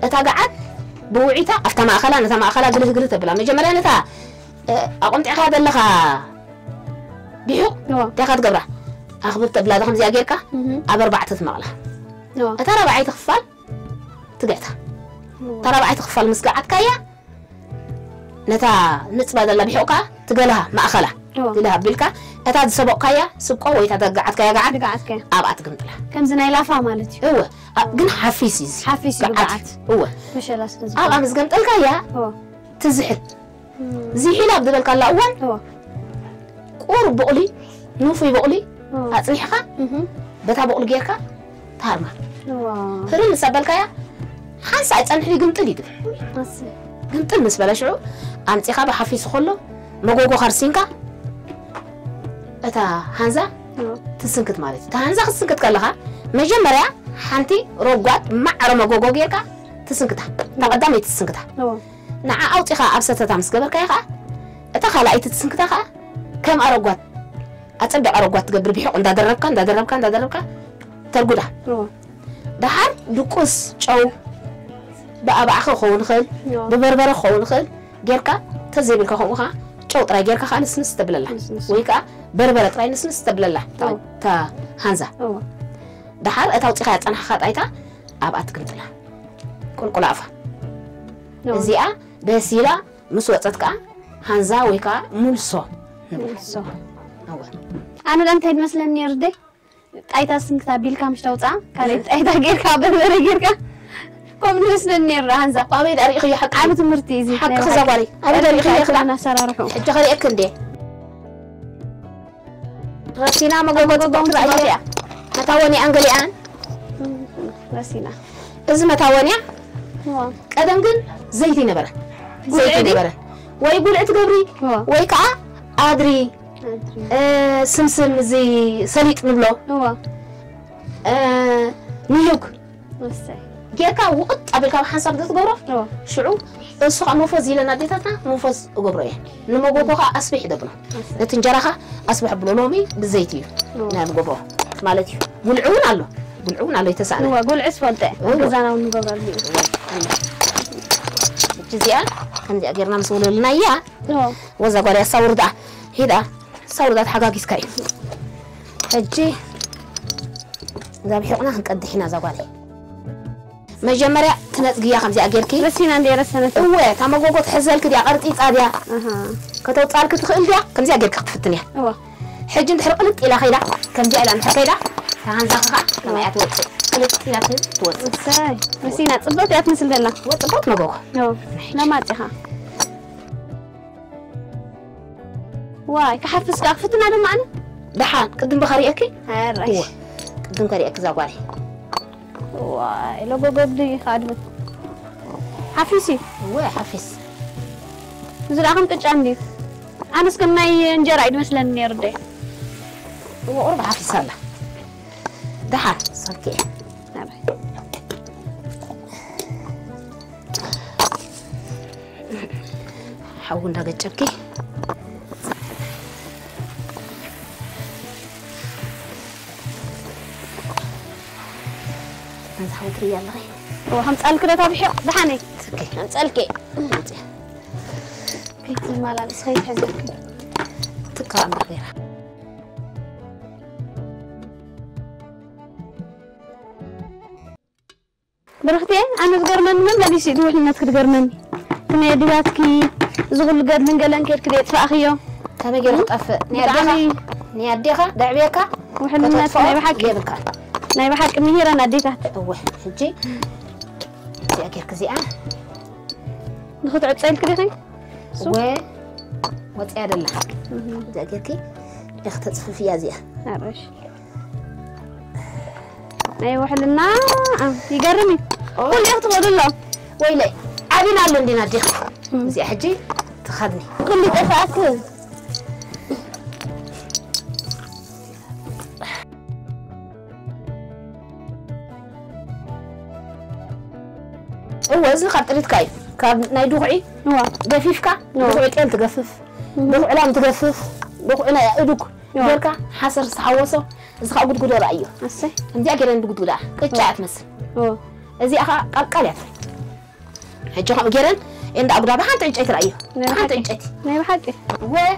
اتا قعت بوعيتا افتا ماخلا نتا ماخلا قلت بلا مجمريا نتا اقمت اخا دلخا بيو تاخذ قبره أخبرت بلاد خمسة أجيركا أبر بعت تمغله ترى بعيت خفال تقعتها ترى بعيت خفال مسقعت كايا نتا نصبا دلا بحوكا تقلها ما أخلا تقلها بلكا أتا تسبق كايا سبقه ويتا تقعت كايا قعد أبعت قمتلها كم زنا يلافا مالتي هو قن حفيسي قعت هو مش لا سنز أمس قمتل كايا تزحل زحيلا بدل كلا أول قرب بقولي نوفي بقولي أصلحها بتاع بقول جيركا تارما هرم سبالك يا حنسا أتصنحي قمتلي دي قمتل مسبلا شعو أمتيخا بحفيز خلو مغوغو خرسينكا أتا هانزا تسنكت مالتي تا هانزا خسنكت كاللها مجمريا حانتي روغوات معرو مغوغو جيركا تسنكتها تقدامي تسنكتها نعا أوتيخا أبسطة تامس قبركا يخا أتا خالا أيت تسنكتها كم أروغوات أتصدق أروقات قبل بيحق عند دربك ترجوده دحر دكوس شو بقى خون خل ببربر خون خل جيركا تزيبك خونها شو ترى جيركا خانس نستبلله ويكا بربر ترى نستبلله تا هانزا دحر أتوقع خات أنا خات أيتا أبعت كنتلا كل عفا زيا بسيلا مسوتتك هانزا ويكا ملصو أنا لم تهد مثلاً يردي أيتا سنكتا بيلكا مش توقع كانت أيتا غيركا بربرة غيركا كم نسلني الرهنزة أبي داري خي حق عم تمرتيزي حق خزوالي أبي داري خي خلا أنا سرارحو حج خلي أكل دي رسينا ما قلت دكتور أجريا ما تاوني أنقلي آن رسينا إذا ما تاوني هو قدم قل زيتي نبرة زيتي نبرة ويقول أتقبري ويكع أدري سمسم زي سليط نبلو هو نيوك مسي جيكا وقت قبل كم حسب ده تقبره شعو السوق مفوز لنا ديتنا مفوز قبره نما قبوها أصبح دبنا نتنجرها أصبح بلومي بالزيتي نعم قبره مالتي والعون على يتسأل هو قول عسفلته جزانا ونقبر لي جزيان كان دي أجرنا مسؤول لنا إياه وزا قرية صور ده هيدا صور ده حقاقي سكاي هجي إذا بحقنا هنقد حنا زوالي مجمرة تنتقيا خمسة أجركي بس هنا عندي رسمة هو كم أقول تحزل كذي عقرتي صاديا كتو تصارك تخيل فيها كم زي أجرك في الدنيا هو حجين تحرق لك إلى خيرا كم زي إلى حكيدا فهن زخخة كم يعتوت قلت إلى توت ساي بس هنا تبغى تأكل مثل دلنا وتبغى نجوه لا ما تها واي كحفز كافتنا هذا معنا دحان قدم بخريئك هاي قدم خريئك زوالي واي لو بقبلي خادمة حفيسي هو حفيس نزل أخم كتش عندي أنا سكنا ينجر عيد مثلا نيردي هو قرب حفيس هلا دحان صلكي حاول نرجعكي نزحوت ريال لغي هو هم تسألك ده طبيعي دحاني اوكي هم تسألكي كيف المال بس خير حزك تقرأ بغيرها برختي أنا تقرمن من بدي شيء تقول الناس تقرمن كنا يدياتكي زغل قد من قلن كير كريت فأخيه كم يجي نطف نياديها دعويك وحنا الناس ما يبحك لا يبحك مهيرة ناديتها أوه حجي زي أكير كزيئة نخد عد سائل كريخي وتعاد الله زي أكير كي يختطف فيها زيئة عرش أيوة حلنا يقرمي كل يخطب الله ويلي عبينا اللون دي ناديها زي حجي تخدني كل تفاكر هو إذا خاطرت كاي كاب نايدوعي هو جفيفك دوعي كان تجفف دوعي لام تجفف دوعي أنا أدوك بركة حسر صحوصه إذا خاطر قد رأيه أسي عندي أجرن بقول ولا كتشات مثل هو إذا أخا قلت حجي خم جرن إن أبغى بحان تعيش رأيه بحان تعيش ما يبحك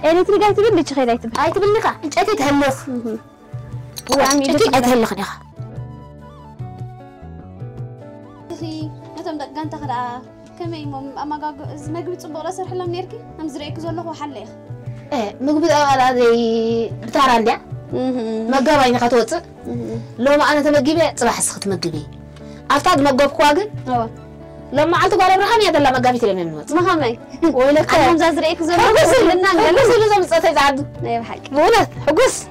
يعني تلقى تبي ليش خير تبي هاي تبي لك أنت تهلف هو عم يدك أتهلف يا أخي أخي نتم دقان تخدع كم يوم أما جا ما قبل تصبغ رأس الحلم نيركي هم زرعك زول له وحليه إيه ما قبل على ذي بتعران ده ما قبل خطوط لو ما أنا تمجيبه صباح السخط مجيبه أفتاد ما قب قواجن لما عطوا قالوا رحم يا دللا ما قابي تلمي منوت ما همي ويلك أنا مزازريك زول حقوس لنا قالوا زول زول صوتي تعدوا لا يبحك مولد حقوس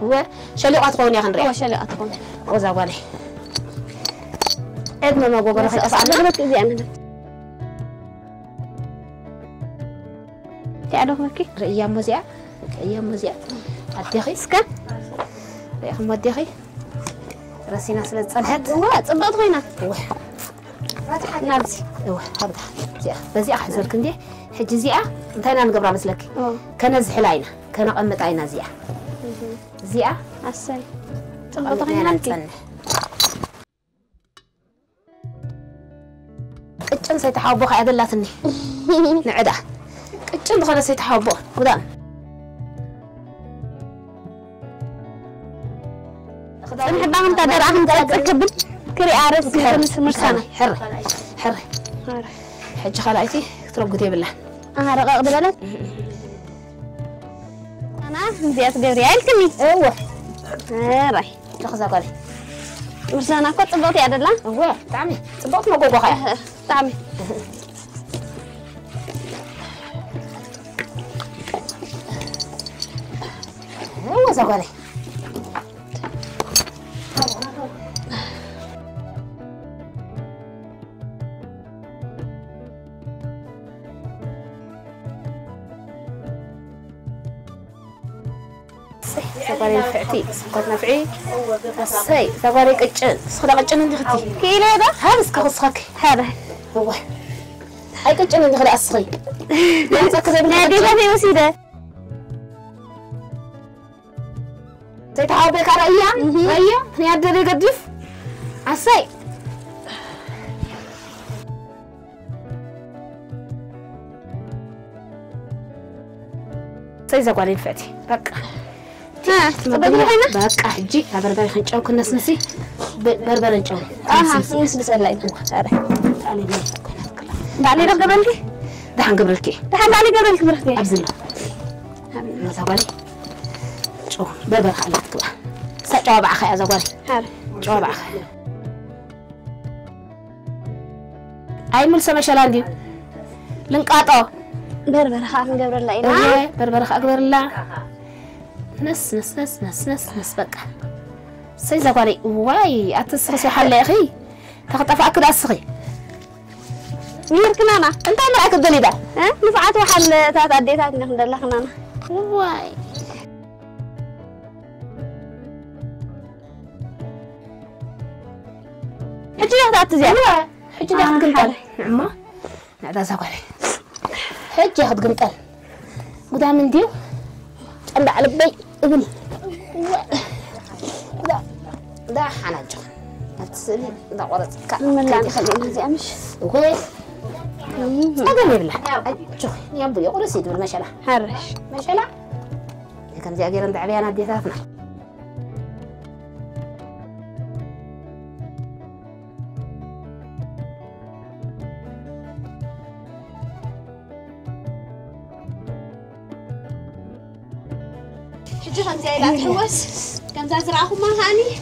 هو شلو أتقون يا خنري هو شلو أتقون وزاوالي إدنا ما قبل رح أصعد لك إذا أنا تعرف مكي أيام مزيع أديخي سكا يا أخي ما أديخي راسينا سلت صنحت هو صبغت غينا نابزي هذا زيا بزي أحزر كندي حج زيا انتينا نقبر مثلك كان زحلاينا كان قمت عينا زيا أسي صبغت غينا نتي قجن سيتحاوبو خي أدلاتني نعدا قجن بخنا سيتحاوبو ودان نحب أهم تدر أهم تركب كري أعرف مرسانة حري حج خلايتي ترب قتي بالله أنا رقاق دبلت أنا زيادة جبري عيل كني أيوه راي لخذ قالي مرسانا كنت صبغتي عدلا هو طعمي صبغت ما جوجو خيا طعمي هو زغالي زغالي نفعتي سكوت نفعي سي زغالي قچن سخدا قچن اندي ختي كيلو هذا هابس كخسخك هذا هو اي قچن اندي خدا اسخي لا تكذب نادي في وسيده تتعاوبك على ايام هيا هي ادري قدف عسي سي زغالي نفعتي بقى ها تبغي هنا بقى حجي بربري خنጫው كناس نسي بربري نጫው يسبس الله يكون علي دعني قبلك دحن قبلك دحن دعني قبلك برختي ابزل ما زغالي شو بربر خليك بقى سجوا بقى يا زغالي هذا جوا بقى اي مل سمشلا اندي لنقاطو بربر خاف نقبر الله ينا بربر خ اكبر الله نس نس نس نس نس نس بقى سي زغالي واي اتسخسي حل يا اخي تخطف اكد اسخي يمكن انا انت معك الدليل ده ها نفعت وحل تاع اديتات نخدر لك انا واي حجي ياخذ زين حجي ياخذ قنطل عمه نعدا زغالي حجي ياخذ قنطل قدام من ديو طلع على بي ابن ده حناجه هتسلي ده ورثك من لا خلينا زي امش وكيف أقل يبلع شوف يبدو يقول سيد بالمشلة حرش مشلة كم زي أجير ندعي أنا دي ثلاثنا حجي خمسة لا تحوس كم تزرعهم ما هاني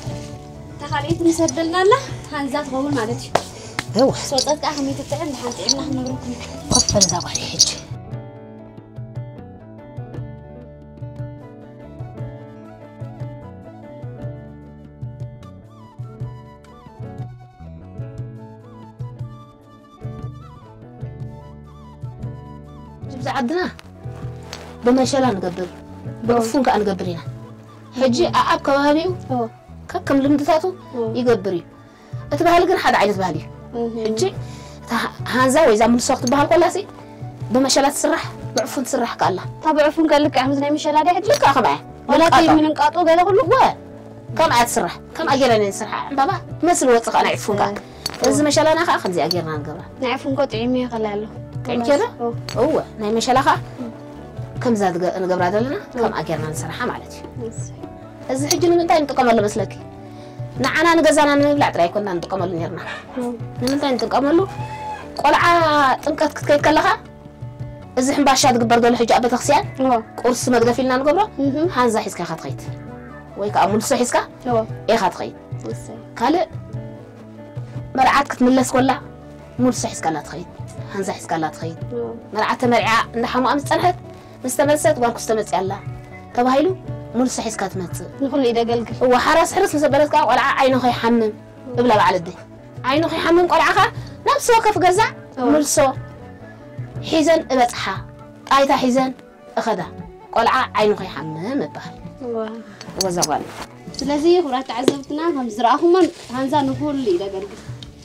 تخليت نسدلنا له هنزات غول مالتي هو صوتك أهمية التعب نحن تعبنا نمركم قفل زغالي حجي جبز عدنا بمشلة نقبل بقفون كأن قبرينا حجي أعب كوابيو كم لمدتاتو يقبري أتبهالي قر حد عايز بهالي حجي هانزا وإذا من سوقت بهال قلاسي بمشلة تسرح بعفون تسرح كالله طب عفون قال لك عمزنا مشلة دي حجي لك أخا معي ولا تي من انقاطو قال كله هو كم عاد تسرح كم أجرني نسرح بابا مثل وثق أنا عفون قال إذا مشلة أنا أخذ زي أجرنا نقبره نعفون كو طعيمي خلاله كم كذا هو ناي مشلة أخا كم زاد نقبره دلنا كم أجرنا نسرحها مالتي إذا حجي نمتى نتقام الله مسلكي نعنا نجزانا نبلع ترى كنا نتقام الله نيرنا نمتى نتقام الله قلعة تنكت كيف كلها إذا حن باشا تقبر دول حجة أبى تخسيان قرص ما قدر فينا نقبره هنزا حسك خد خيط ويك أمول سو حسك إيه خد خيط قال مرعات كتملس كلها مول سو حسك لا تخيط هنزا حسك لا تخيط مرعات مرعة نحمو أمس تنحت مستمست وانكو استمس يلا تبهيلو مول سو حسك تمت نقول إذا قلق هو حرس مسبرتك ولا عينه خي حمم قبل بعد الدين عينه خي حمم قلعها نفس وقف جزع مول سو حزن بصحة قايتا حزن أخذها قلعة عينه خي حمم بحال وزغال ስለዚህ ሁራት عزبتنا هم زراهم هنزا نقول إذا قلق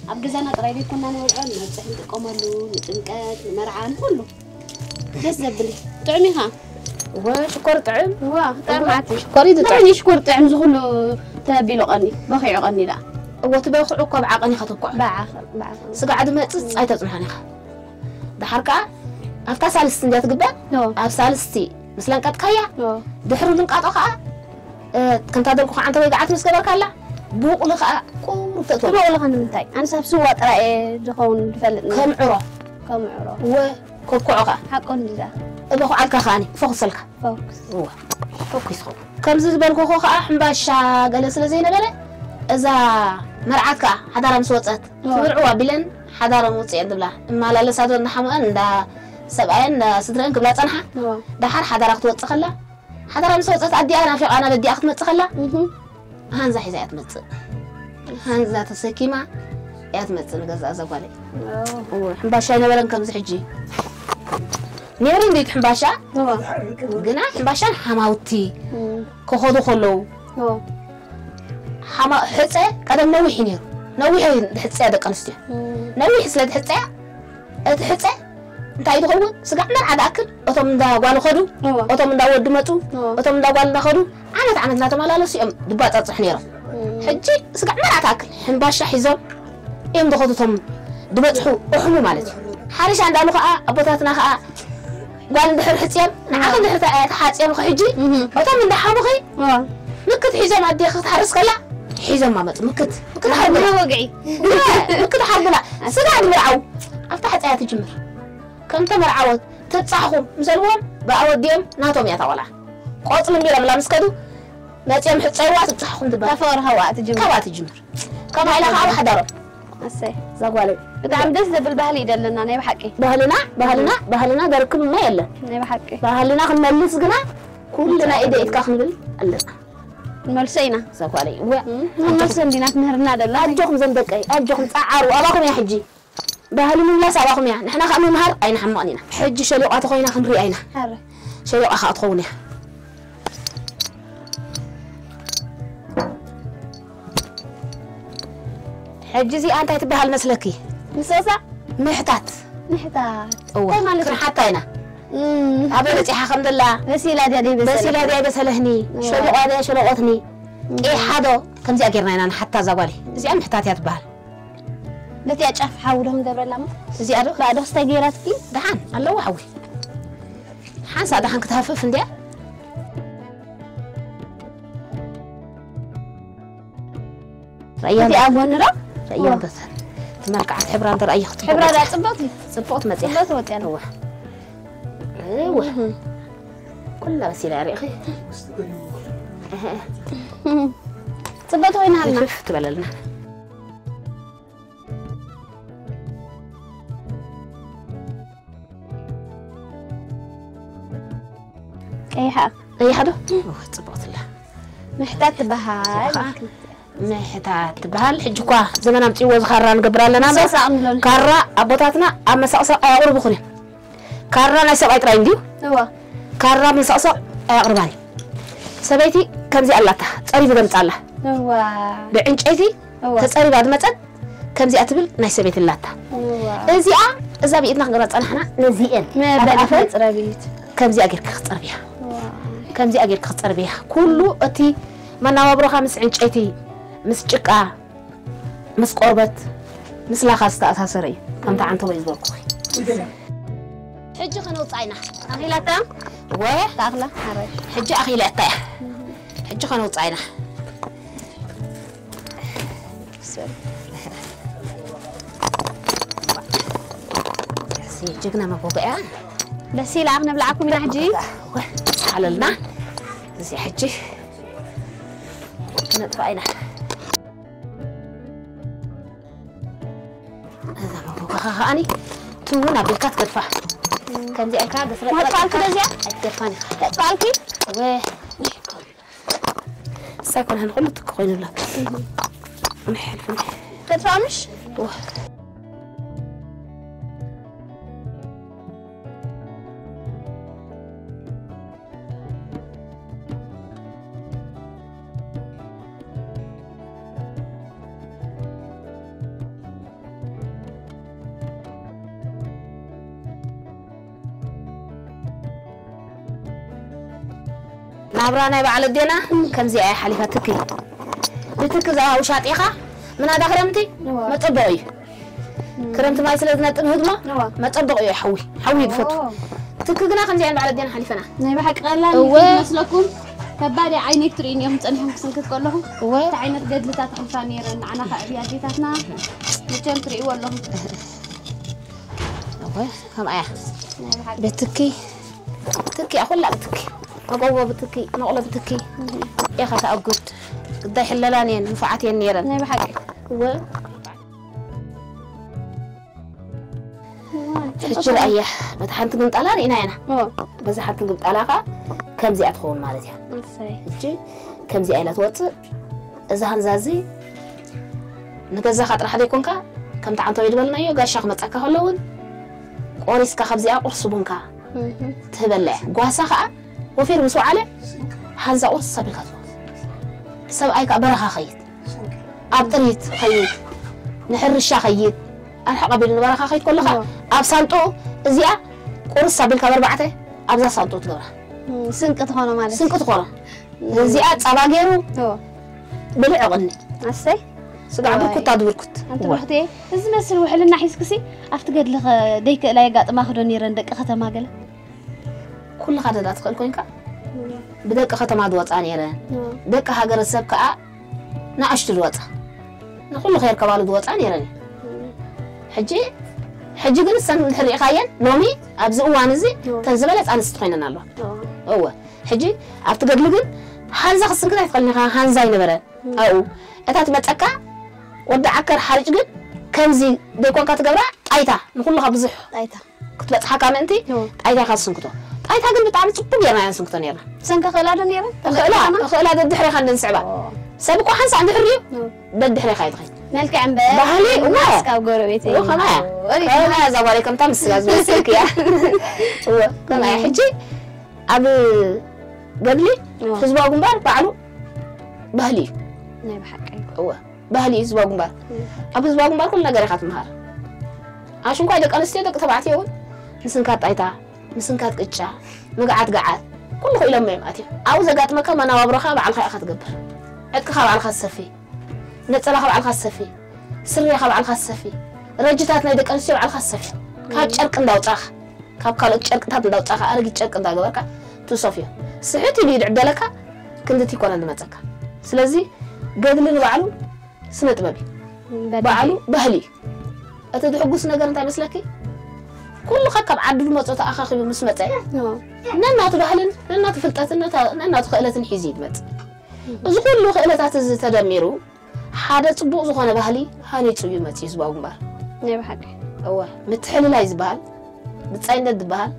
أبجزنا ترى كنا نولعن نفتح نتقملو نتنقات نمرعان كله بس زبلي طعميها وشكر طعم طعماتي شكري ده طعم يشكر طعم زغلو تبيلو قني بخي عقني لا هو تبي خلقه بعقني خطبقع باع سقعد ما تصعي تصنحني ده حركة أفتح سالستي ده تقبل أف سالستي مثلاً قد كيا دحرو لنقاط أخا كنت هذا الكوخ عن طريق عتمس كبر كلا بوق لخا قوم تطول بوق لخا نمتاي أنا سب سوى ترى دخون فلت كم عرا و كوكوعها حقون ذا أبغى على خاني فوق سلك فوكس هو فوكس كم زيد بالكوخ أحم باشا قال سلزينا بله إذا مرعاتك حضارة مسوطات تبرعوا بلن حضارة موصي عند بلا ما لا لساتو نحمقن دا سبعين سدرن قبل صنحة دحر حضارة توصي خلا حضارة مسوطات عدي أنا في أنا بدي أخذ متص خلا هانزا حزات متص هانزا تسكيمة يا تمتص نجزء زوالي حنباشا نبلن كم زحجي نيرين ديت حنباشا قنا حنباشا حماوتي كخودو خلو حما حصة قدم نوحي نيرو نوحي حصة دق أنستي نوحي سلاد حصة حصة انتي تخون سقع مرعى داكل أتوم دا قالوا خدو أتوم دا ود ماتو أتوم دا قال ناخدو عانت ناتو مالالس يوم دبات أتصح نيرو حجي سقع مرعى تاكل حنباشا حزام يوم دخلوا توم دبتحو وحمو مالتي حارش عند أبوك أبوتاتنا خا قال ندحر حسيان نعاقل ندحر حسيان خحجي أتوم من دحامخي مكت حزام عدي خط حرس كلا حزام ما مت مكت حرب لا وقعي مكت حرب لا سقع مرعو أفتح آيات الجمر كم تمرعوت تتصحهم مسلوهم بعود ديم ناتهم يا طولا قاطل ميرا ملا مسكدو ما تيم حط سيوات تصحهم دبا تفور هوات الجمر كما إلى خاو حضروا أسي زغوالي بتعم دس بالبهل يدلنا نيب حقي بهلنا دركم ما يلا نيب حقي بهلنا خنملس قنا كلنا إيدا إتكاخنبل ألنا ملسينا زغوالي ملسن دينات نهرنا دلا أجوكم زندقي أجوكم تعاروا أباكم يا حجي بهلي من لا سواكم يعني نحنا خامي مهر أين حمقنينا حجي شلوقات خوينا خنري أين شلوق أخا أتخوني حجزي أنت تبهل مسلكي مسوسة محتات أوه كن حتى هنا أبي الحمد لله بسيلة دي بسلهني شلوقاتني إيه حدو كم زي أجرنا أنا حتى زوالي زي أم محتات يا تبهل التي أشوف حولهم قبل لما زي أروح بعد استجيرت كي دحان الله وحوي حاسة دحان كتهفف نديا رأيي أبو نرى رأيي بس تمركعت حبران در أي خطوة حبران لا صبوتي صبوت مزيح صبوت يعني أيوه كلها وسيلة يا ريخي صبوت وين هالنا شوف تبللنا أي حدا صبوت الله محتاج تبهال محتاج تبهال حجكوا زمان أمتي وزخران قبران لنا كارا أبوتاتنا أما سأصا أقرب خلي كارا نايسب أي تراين ديو كارا من سأصا أقرباني سبيتي كم زي الله تقريب قمت الله بعنجيتي تقريب بعد متى كم زي أتبل نايسبيت الله إزي إذا بيتنا قرأت أنا حنا نزيئن كم زي أجر كختار بيها كم زي أجر كختار بيها كله أتي من نوابرو خمس عنجيتي مسجقة مس قربت مس لا خاصة أساسري كم تعنتو بيزبركوي حجي خنوط عينا أخي لا تام ويه تاغلا حجي أخي لا تايا حجي خنوط عينا سيجينا ما بوقع بس هي لعبنا بلعبكم من حجي حللنا زي حجي نطفى عينا هذا ما بوقع أني تونا بالكات كتفة كان زي أكاد بس ما تفعلك ده زي أتفاني تفعلكي ويه ساكن هنقول تكوين لك نحلف تتفهمش نابرانا بعد الدينا كم زي أي حليفة تكي بتكي زها وشاطيخة من هذا كرمتي ما تطبقي كرمت ما يصير لنا تنهضمه ما تطبقي حوي دفتو تكي قنا كم زي بعد الدينا حليفنا نبي حق قلنا مسلكم كباري عينك ترين يوم تنهم كسنك كلهم تعينت قد لتات حفانيرن أنا خابي أديتاتنا متجم تري والله كم أيه بتكي أقول لا بتكي أقوى بتكي نقول بتكي يا خاطر أقول قد يحللانين نفعتي النيران نبي حق هو حجر أيه متحنت قمت على رينا هنا بس حنت قمت على كم زي أدخل مالتها حجي كم زي أيلة توت إذا هنزازي نجزا خاطر حدا يكونكا كم تعنتو يدبلنا يو قاش شاخ متأكا هلون قوريس كخبزي أقرص بونكا تبلع قواسا خا وفير مسوا عليه هنزا قرص سبيكات سب أيك برخا خيط أبطريت خيط نحر الشا خيط الحق قبل برخا خيط كلها أبسانتو زيا قرص سبيكا بربعته أبزا سانتو تدورها سنكت هنا مالك سنكت هنا زيا صباغيرو بلع غني أسي سبع بركوت تدوركت أنت وحدي إذا مثل وحلنا حيس كسي أفتقد لخ ديك لا يقاط ما خدوني رندك ختم قال كل هذا لا تقول كوينكا بدك ختم عاد وطان يرى دك هاجر السبكة نعشت الوطا نقول خير كبالد وطان يرى حجي قل السن الحريق خاين نومي أبزق وانزي تنزبلت أنا استخينا الله هو حجي أفتقد لقن هانزا خصن كده يتقلني هانزاي نبرة أو أتات متأكا ودع عكر حرج قد كنزي ديكون كاتقبرا أيتا نقول لها بزح أيتا كنت بتحكى منتي أيتا خاصن كتو أيتا قل بتعمل تبقى يا ما ينسون كتو نيرا سنك خلادن يرى خلاد الدحري خلنا نسعبا سابقوا حنس عند حريو ده الدحري خايد خايد مالك عم بهلي وما كاو قربيتي أنا زواليكم تمس لازم نسلك يا هو كنا حجي أبي قبلي حزبوا جنبار بعلو بهلي نعم بحكي هو بهلي حزبوا جنبار أبي حزبوا جنبار كلنا جريخات مهار عشان كده أنا استيدك تبعتي يوم مسنكات عيتا مسنكات كتشا مقعد قعد كله إلى ما يماتي عاوز قعد مكان أنا وابرخا بعلى خا أخذ قبر عدك خا بعلى خا السفي نتسلا خا بعلى خا السفي سري خا بعلى خا السفي رجتات نيدك أنا استيو بعلى خا السفي كاب شرق نداوطاخ كاب كالك شرق تات نداوطاخ أرجع شرق نداغبركا توصفيه سحتي بيد عدلك كنت يكون عند متك سلازي قادل بعلو سنة بابي بعلو بهلي أتدحقوس نجار أنت مسلكي كل خكب عدل مصوت أخاخي بمسمتي ننا تبهلن ننا تفلتات ننا تخيلات حزيد مت زغل له خيلات تدميرو حدا صبوق زخونه بهلي هاني تصوي متي زباو مبار ني بحقي هو متحل لا يزبال بتصيند بهال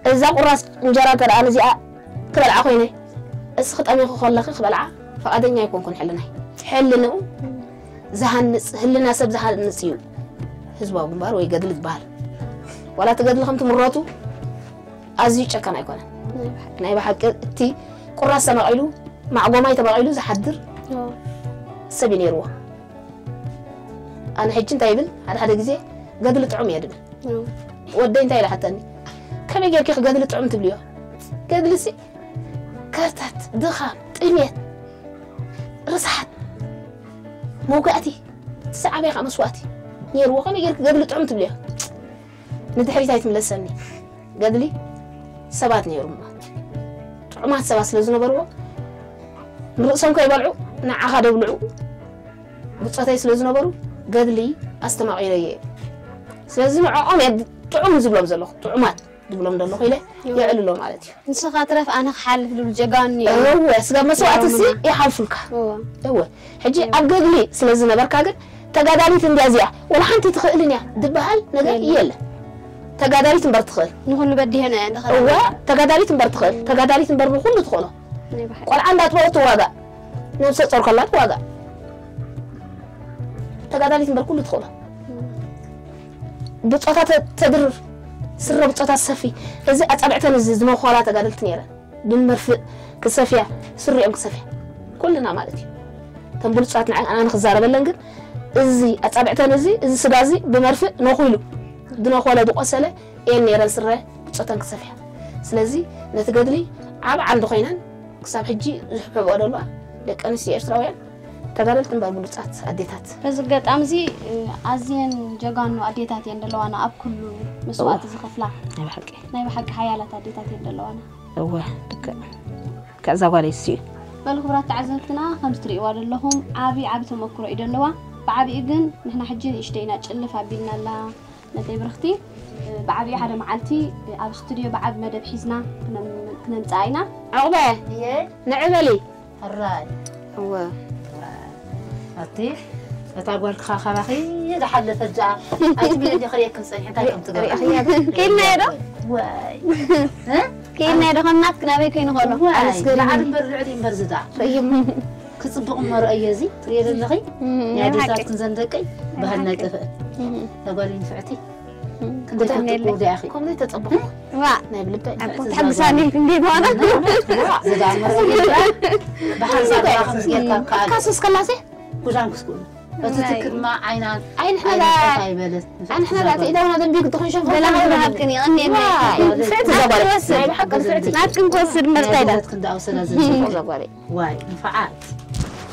إذا قراص انجرا ترى أنا زي كبلع خويني اسخط أمي خلقي خبلعه فقدني يكون كن حلنا حلنا زهنس هلنا سب زهنس يو حزبوا جنبار ويقدل البال ولا تقدل خمت مراتو أزيج كان يكون ناي بحق تي قراص سمعيلو مع قومي تبعيلو زحدر سبين يروح أنا حجين تايبل هذا جزء قدل طعم يدبل ودين تايل حتى كم يجي كيخ قدل طعم تبليه قدل سي كرتات دخان طميت رسحت موقعتي ساعة بيخ مسواتي يروح كم يجي قدل طعم تبليه ندحري تايت ملسني قدلي سبات نيرو طعمات سبات سلزنا بروا مرسم كي يبلعو نعها دبلعو بتصاتي سلزنا برو قدلي استمع إليه سلزم عام يد طعم زبلهم زلخ طعمات زبلهم دلخ إليه يعلو لهم عادي نسخ أطرف أنا حالف للجيجاني هو سجى مسوات السي يحالفلك هو حجي أقدلي سلزنا بركاجر تقادري تندازيا ولا حنتي تخيلني دبهال نجار يلا تقادري تنبر تخيل نقول بدي هنا عند خير هو تقادري تنبر تخيل تقادري تنبر بكل تخيله قال عندها توقت واقع نفس الصرخلات واقع تقادري تنبر كل تخيله بطاطا تدر سر بطاطا السفي إذا أتبعتنا زي خالات تقادرت نيرة دون مرفق كسفيا سر يوم كسفيا كلنا مالتي تنبول صوتنا أنا نخزارة بلنجر إزي أتبعتنا إزي سدازي بمرفق نخيله دون خالة بقصلة إيه نيرة سر بطاطا كسفيا سلازي نتقدلي عب عند خينان كسب حجي زحبة بقول الله لك أنا سي أشتراويان تقدرت نبغى بلوتات أديتات بس قد أمزي عزين جاكانو أديتات يندلو أنا أب كل مسوات زخفلا ناي بحق حيالات أديتات يندلو أنا هو كذا ولا يصير بالخبرات تعزلتنا خمس تريوار لهم عابي تمكرو يدلوا بعابي إذن نحنا حجين اشتينا تشلف عبينا لا نتي برختي بعابي حدا معلتي أب استوديو بعاب مدى بحيزنا كنا نتعينا عقبة نعملي الراي هو أطيح فتاقول خاخي إذا حل فجأة أتبي اللي خليك نصيح أنت كم تقول كيلنا يدو واي كيلنا يدو خنات كنا بيكين خلو على سكول عاد برعدين برزدا كتصبق مرة أيزي تريد النغي يا دي ساعة كنزندقي بهالنا تفق تقولين فعتي كنت تقول يا أخي كم تتصبق وا نبلب تحب ساني كندي وانا زدا مرة بحال زاد خمس جيل كاسوس كلاسي كوجان كسكول فتذكر ما عينان عين حنا لا إذا أنا ذنبي كنت خنشان بلا ما هبكني غني واي فعت زبالي ما حق فعتي ما كن كوسد مرتايدا كنت أوصل زين زبالي واي نفعات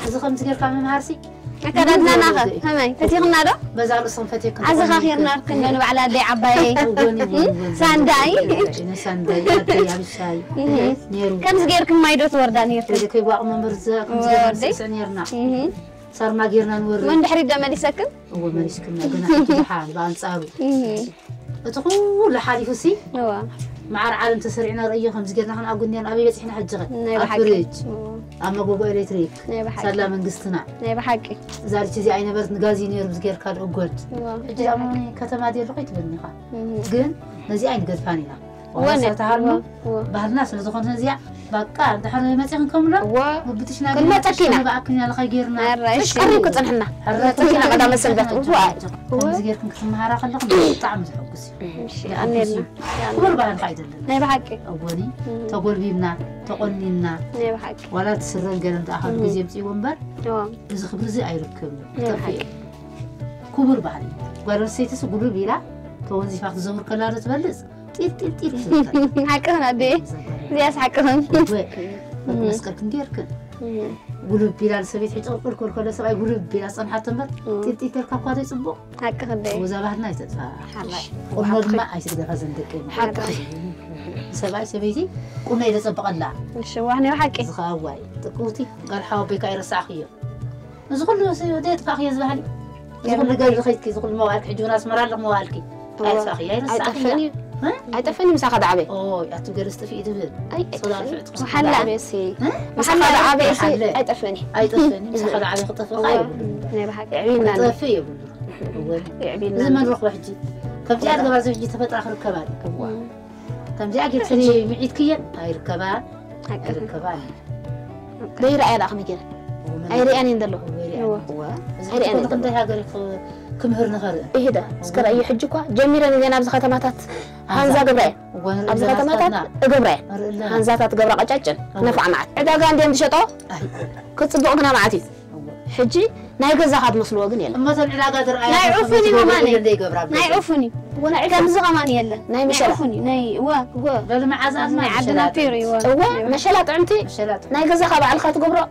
إذا خمس جيل كم مهارسي أكادنا ناخذ هماي فتيخنا دو بزعل أصلا فتيك عز خيرنا كنا نبع دي عباي سانداي سانداي يا بالشاي نيرو كم صغيركم ما يدوت وردان يرتد إذا كي واقع من برزة كم صغير نيرنا صار ما جيرنا نور من دحري دم اللي سكن هو ما يسكننا قلنا حال بانصارو تقول لحالي فسي مع العالم تسرعنا رأيه خمس جيرنا خن أقولني أنا أبي بس إحنا حجغة أفريج أما جوجو إلكتريك سلا من قصتنا بحكي زاري شيء عينه بس نجازي نير بس جير كار أقولت أجي أماني كتما دير رقيت بالني خا جن نزي عين قد فانينا وانا تعرفوا بهالناس اللي زخون نزيع بقى دحر ما تيجي كملا وبتشنا كنا تكينا بقى كنا لخيرنا مش قريب كتصنحنا تكينا قدام السلبات هو زغير كنت مهارة خلق طعم تحقسي أنيرنا كل بقى القاعدة ناي بحكي أولي تقول بيبنا تقولنا ناي بحكي ولا تسرن قال أنت أخذ جزء بتي ومبر إذا خبر زي أيركب كبر بعدي قالوا سيتس قولوا بيلا تونزي فاخذ زمر كلا تبلز تير حكنا دي زياس حكهم مسكر كنديرك قولوا بيلا سبيت حيت كل سبعي قولوا بيلا صنحة تمر تير كاكوادي صبو حكنا دي وزابهنا يتدفع قلنا ما عايز تقدر زندك حكنا سبعي سبيتي قلنا إذا سبق الله شوحني وحكي زخاوي تقولتي قال حاوبي كاير ساخيه نزغل له سيوديت كاخيه زبالي زغل قال خيتك زغل موالك حجونا مرال موالكي اي ساخيه اي ساخيه أتفني مساخة دعبي أتو جلست في إيده أي محل عبيسي مساخة دعبي أتفني مساخة دعبي خطف خايب أنا بحكي عبينا طفيه عبينا زمان نروح وحدي كم جاء قبل زوجي تفتح آخر الكبار كم جاء قلت لي معيد كيا هاي الكبار داير أي رقم كده أي رياني ندلو هاي رياني ندلو هاي كم هرنا خير إيه ده سكر أي حجكوا جميلة نجينا بزخة تماتات هنزا قبرين أبزخة تماتات قبرين هنزاتات قبرة قجاجن نفع معك إذا كان ديم تشطو كتصدقنا معتي حجي نايق زخات مصلوة قن يلا مثلا العلاقة درعي ناي عفني ماماني ناي عفني وانا كم زغمان يلا ناي مشلا عفني ناي لا مع عزاز ما عدنا بيري مشلات عمتي ناي زخة بعد الخات قبرة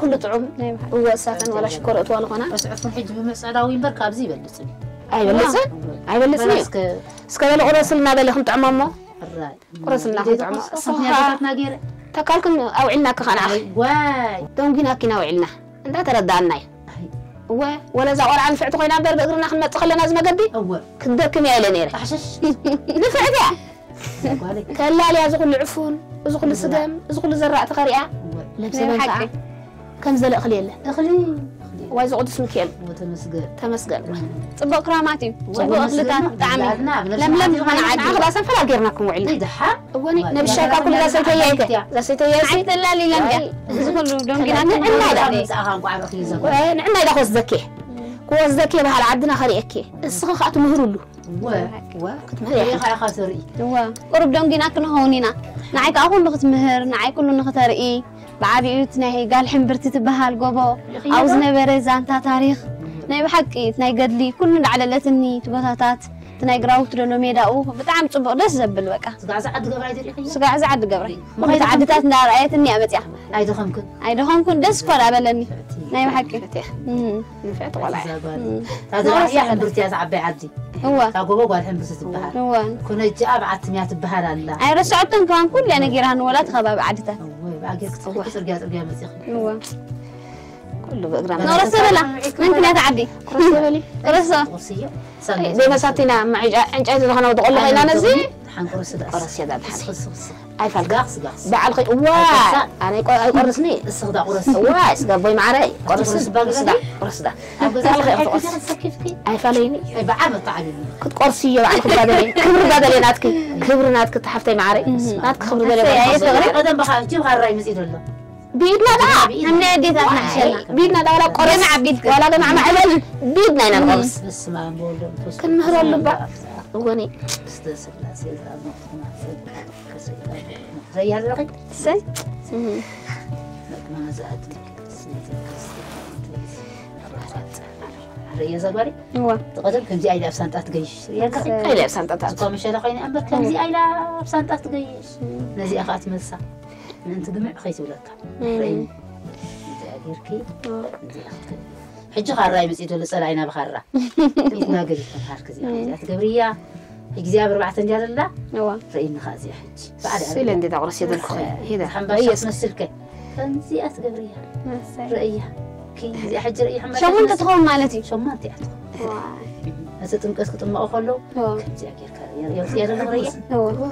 كل طعم هو ساكن ولا شكر أطوال قنا بس عفن حج بمسعداوين بركاب زي بلسن أي بلسن سكر القرصنا بالهم طعمه الراي قرصنا هم طعمه صحيح غير تكالكم أو علنا كخنا واي دون جينا كنا وعلنا أنت تردعنا ولا زعور عن فعت خوينا بير بقرنا خلنا تخلنا زما قبي كدر كم يا لنير حشش نفعتها كلا لي ازغل العفون ازغل السدام ازغل زرعه قريعه لبس منفعه كم زلق خليله اخلي وازغد اسمك يلا تمسقل صبق كراماتي صبق اخلتات طعمي لم انا عادي خلاص فلا غيرناكم وعلنا يدحى وني نبي الشاكا كل لا سيتياك لا سيتياك عيت لا لي لم زغل دون جنا نعنا إذا خوز ذكي كوز ذكي بحال عدنا خريكي السخ خاطر مهرلو كنت مهري خا خاطري قرب دون جنا كن هونينا نعيك اقول نخت مهر نعيك كل نختاري بعدي تنهي قال حنبرتي تبهال قبو عاوز نبري زانتا تاريخ ناي بحقي ناي قدلي كل على لتني تباتات تناي قراوت لو ميداو بتعم صبق دس زبل بقى سقعزعد قبراي ديري سقعزعد قبراي مخيت عدتات نار ايتني امتيا ايدخمكن دس فر ابلني ناي بحقي نفعت ولا هذا يا حنبرتي عبي عدي هو تاغوغو قال حنبرتي تبهال هو كنا جاء بعت ميات تبهال الله اي رسعتن كان كل انا غيران ولا تخباب عدتها باقي كتر قاعد مسيخ هو كله بقرا نورس بلا من كنا تعدي قرص بلي قرصيه دي مساتينا معي انجاي زخنا ودقول لنا نزي حنقرص ده قرص يا داد خص اي فالقاقس قاقس بعل خي واه انا قرصني الصغدا قرص واه سقبوي معري قرص ده قرص ده كيف اي فاليني اي بعد الطعام كنت قرصيه بعد خبادلي كبر ناتك تحفتي معري ناتك خبر بالي قدم بخا جيب هالراي مسيد له بيدنا لا من عديت نحشلنا بيدنا لا ولا قرص جمع بيدك ولا جمع معبل بيدنا انا القرص بس ما نقول كان مهر اللبا وغني استسل لا سيد زي هالرقي سي ما زاد رئيس زغاري هو تقدم كم زي أيلا بسانتات جيش اي لا سانتا تقوم مش هذا خيني أمبر كم زي أيلا بسانتات جيش نزي أخات مسا أنت جمع خيس ولك رأي أجيركي حجة خارة مسيد ولا سأل عينا بخارة إثنا قريب خارك زي أتقبريا إجزاء بربعة جال الله هو رأينا خازي حج بعد سيلن دي دغرس يد الخوي هذا حنباش تمثلك كم زي أتقبريا رأيها كي زي حج رأي حمد شو انت تخون مالتي شو ما أنت هسه تنقص كتم أخلو كم زي أجير يا رجل هو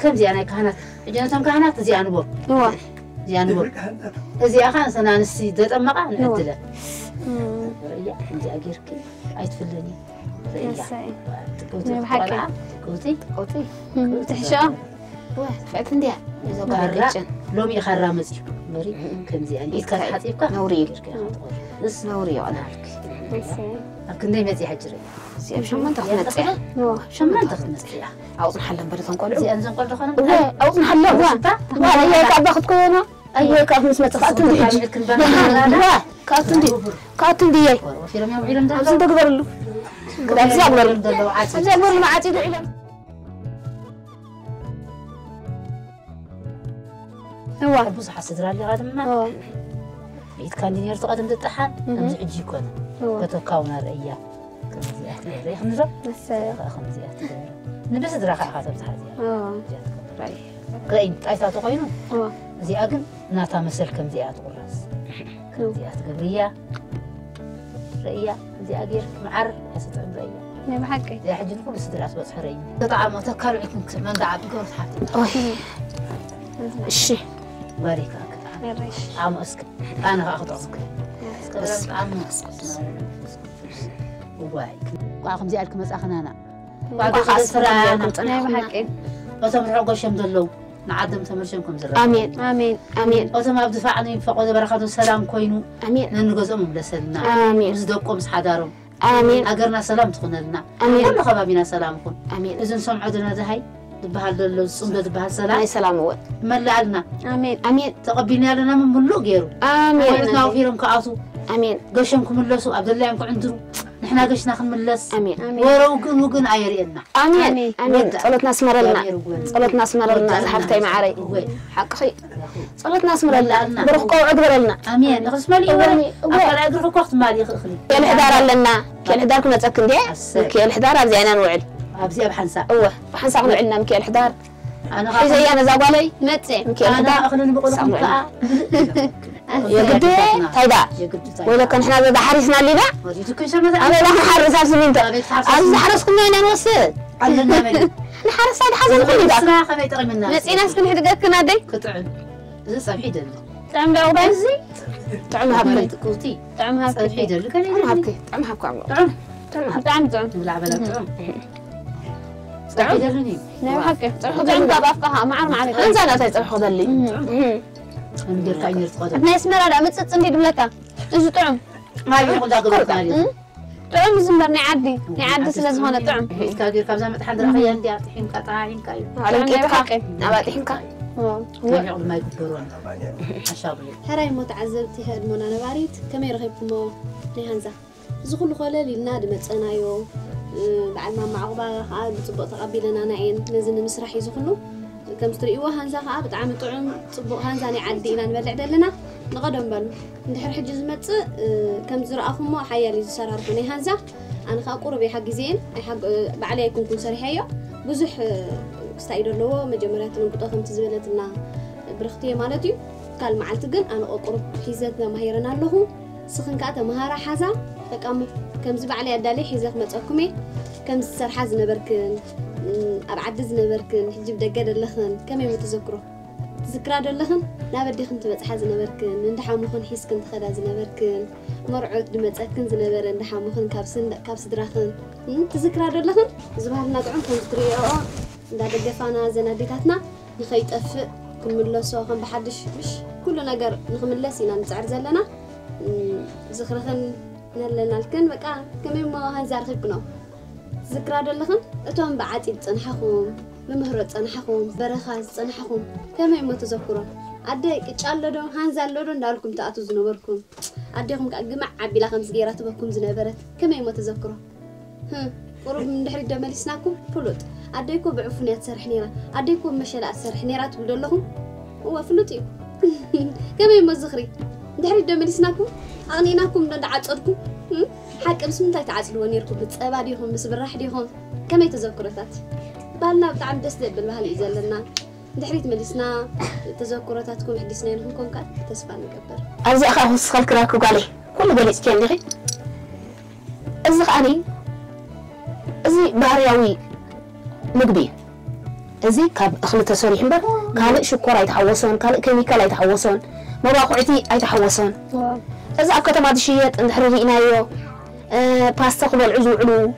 كم زي أنا كهنات جنتهم كهنات زي أنا بور هو زي أنا بور زي أخان سنة نسي ده أما قان عدله رأي زي أجير كي أيتفلني رأي قوتي تحشو فعت نديا لوم يخرى مزي مري كم زي أنا يتكلم حتيبك نوري بس نوري أنا لكن دايما زي حجري سيب شو ما تخنت سيا شو ما تخنت سيا أوزن حلم بريتون قولوا زي أنزل قول دخنا أوزن حلم ولا هي كعب أخذ كونا أيوة كعب مسمى تقاتل دي كاتل دي في رمي وعلم ده أوزن تقدر له كده أجزاء ده عاتي أجزاء ما عاتي ده علم هو بوز حسد رالي قدم ما بيت كان دينير تقدم تتحن أمز عجي كنا كتوكاونا رأيا كم زي أحتي رأي خمسة بس خم زي أحتي نبي سدرا خاتم تحدي رأي قاين أي تاتو قاينو زي أجن ناتا مسل كم زي أتقرص كم زي أتقبريا رأيا زي أجير معر أستعمل رأيا ما بحكي زي حجن كل سدرا أسبوع حرين تطعم وتكرر عندك من دعم قرص حتى الشيء بارك الريش عم أسكت أنا أخذ أسكت بس عم أسكت وواي وأخم زي ألكم أخنا أنا وأخذ سرعة ما بحكي وتمر عقو شمدلو نعدم تمرشمكم زرع آمين آمين آمين وتم أبدو فعني فقد بركة سلام كوينو آمين ننجزهم بلسنا آمين وزدوكم سحدارهم آمين أجرنا سلام تكون لنا آمين كل خبابنا سلامكم آمين إذن سمعتنا ذهي دبها الصمد دبها السلام أي سلام هو ملعنا آمين آمين تقبلنا لنا من ملو غيره آمين ويتنا وفيرم كعصو آمين قشمكم ملسوا عبد الله ينكو عندرو نحنا قشنا خنملس آمين وقن عيرينا آمين آمين صلتنا اسمرلنا صلتنا اسمرلنا زحفتي معري حق خي صلتنا اسمرلنا برخ قوعد برلنا آمين خص مالي وراني أقل أدرك وقت مالي خلي كي الحدار لنا كي الحدار كنا تسكن دي كي الحدار زينا نوعد أبزي أبحنسا وحنسا نوعدنا مكي الحدار أنا زي أنا زابالي متى مكي أنا الحدار أخلني بقولكم كأ يا قدي هيدا ولا كان احنا ذا حرسنا اللي ذا وريتك شو مثلا انا لا حرس عارف مين ده انا حرسكم وين نوصل علمنا من الحرس هذا حسن كل ده صراحه خبيت رغم الناس نسي ناس كن حد كنا دي كتعن زي صبحيد طعم بعوبان طعمها بكل قوتي طعمها صبحيد اللي كان طعمها بكل طعمها بكل طعم نلعب على طعم صبحيد اللي نعم حكي طعم طبقها ما عرف عليك انت انا تاخذ لي ندير كاين يرتقد احنا اسمر لا متص ندي دملتا ايش طعم ما يقول دا قبل مالي طعم زمر نعدي سلاز هنا طعم كاغير كابزا متحضر اخي انت طحين قطاعين كاين على كيف حقي انا طحين كاين يقول ما يقدرون اشابلي هراي متعذبتي هاد مونا نباريت كما يرغبكم نهانزا زغل خلال لنا دمصنايو بعد ما معقبه خا بصبق تقبلنا نعين نزن مسرح يزخنو كم تريوا هانزا خا بطعم طعم صبق هانزا نعدي إلى نبلع دلنا نقدم بالو ندحر حج زمت كم زرأخمو حيالي زسراركني هانزا أنا خا قربي حق زين حق بعليكم كن سريحية بزح استعيد له مجمرات من قطعة تزبلتنا برختي مالتي كل معلت جن أنا أقرب حيزتنا مهيرنا له سخن كأته مهارة حزة فكم كم زب علي أدالي حيزت ما تأكمي كم سر حزنا بركن أبعدزنا بركن حجب دقاد اللخن كم يوم تذكره ذكرى اللخن لا بدي خنت بس حزنا بركن ندحى مخن حيس كنت خدازنا بركن مرعود دمت أكن زنبر ندحى مخن كابس دراخن تذكرى اللخن زبالنا قعم كنتريا دا دقفانا زناديتاتنا نخيط أفق كنملسو خن بحدش مش كل نجار نخملسينا نسعر زلنا زخرخن نلنا الكن بقى كمان ما هنزار خبنا ذكرى اللخن أتوهم بعد يتصنحكم بمهرة تصنحكم برخة تصنحكم كمان ما تذكرون عدي كتشالدو هنزالدو ندالكم تأتوا زنبركم عديكم كأجمع عبي لخن صغيرات بكم زنبرت كمان ما تذكرون قرب من دحر الدمالي سناكم فلوت عديكم بعفونيات سرحنيرة عديكم مشلات سرحنيرات تقولوا لهم هو فلوتي كمان ما زخري دحر الدمالي سناكم أغنيناكم ندعت صدكم حق بس من تاي تعزلوا نيركم بتصاباديهم بس بالراحديهم كمان تذكرات بالنا بتعم دسل بالبهال إزالنا دحريت ملسنا تذكراتكم حديثنا لكم كات تسفى نكبر أرزق أخو سخال كراكو قالي كل بليس كان لغي أرزق أني أزي بارياوي مقبي أزي كاب أخلط تسوري حمبر كالي شكورا يتحوصون كالي كيميكال يتحوصون مواقعتي يتحوصون أزي أبكتا ما دشيت اندحرري إنايو باستا قبل عزو علو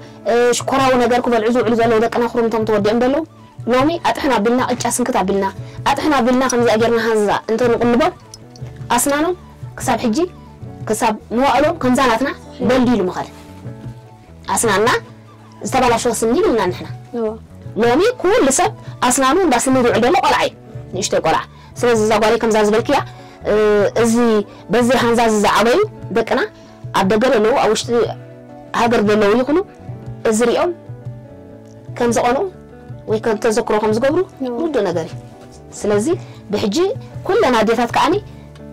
شكورا ونقر قبل عزو علو زالو دك أنا خرمتم تودي أمبلو نومي أتحنا بلنا أجاسن كتاب بلنا أتحنا بلنا خمزي أجرنا هزا انتو نقلبو أسنانو كساب حجي كساب موالو كنزاناتنا بلديلو مخال أسناننا استبلا شو سنين لنا نحنا نومي كل سب أسنانو بسنين عدلو قلعي نشتي قلع سلازي زاقوالي كم زاز بالكيا ازي بزي هنزاز زعبي دكنا عبدقر لو أوشتي هاجر بلو يخلو ازريهم كم زقنو ويكن تذكروا خمس قبرو ردو نجاري سلازي بحجي كل ناديتات كأني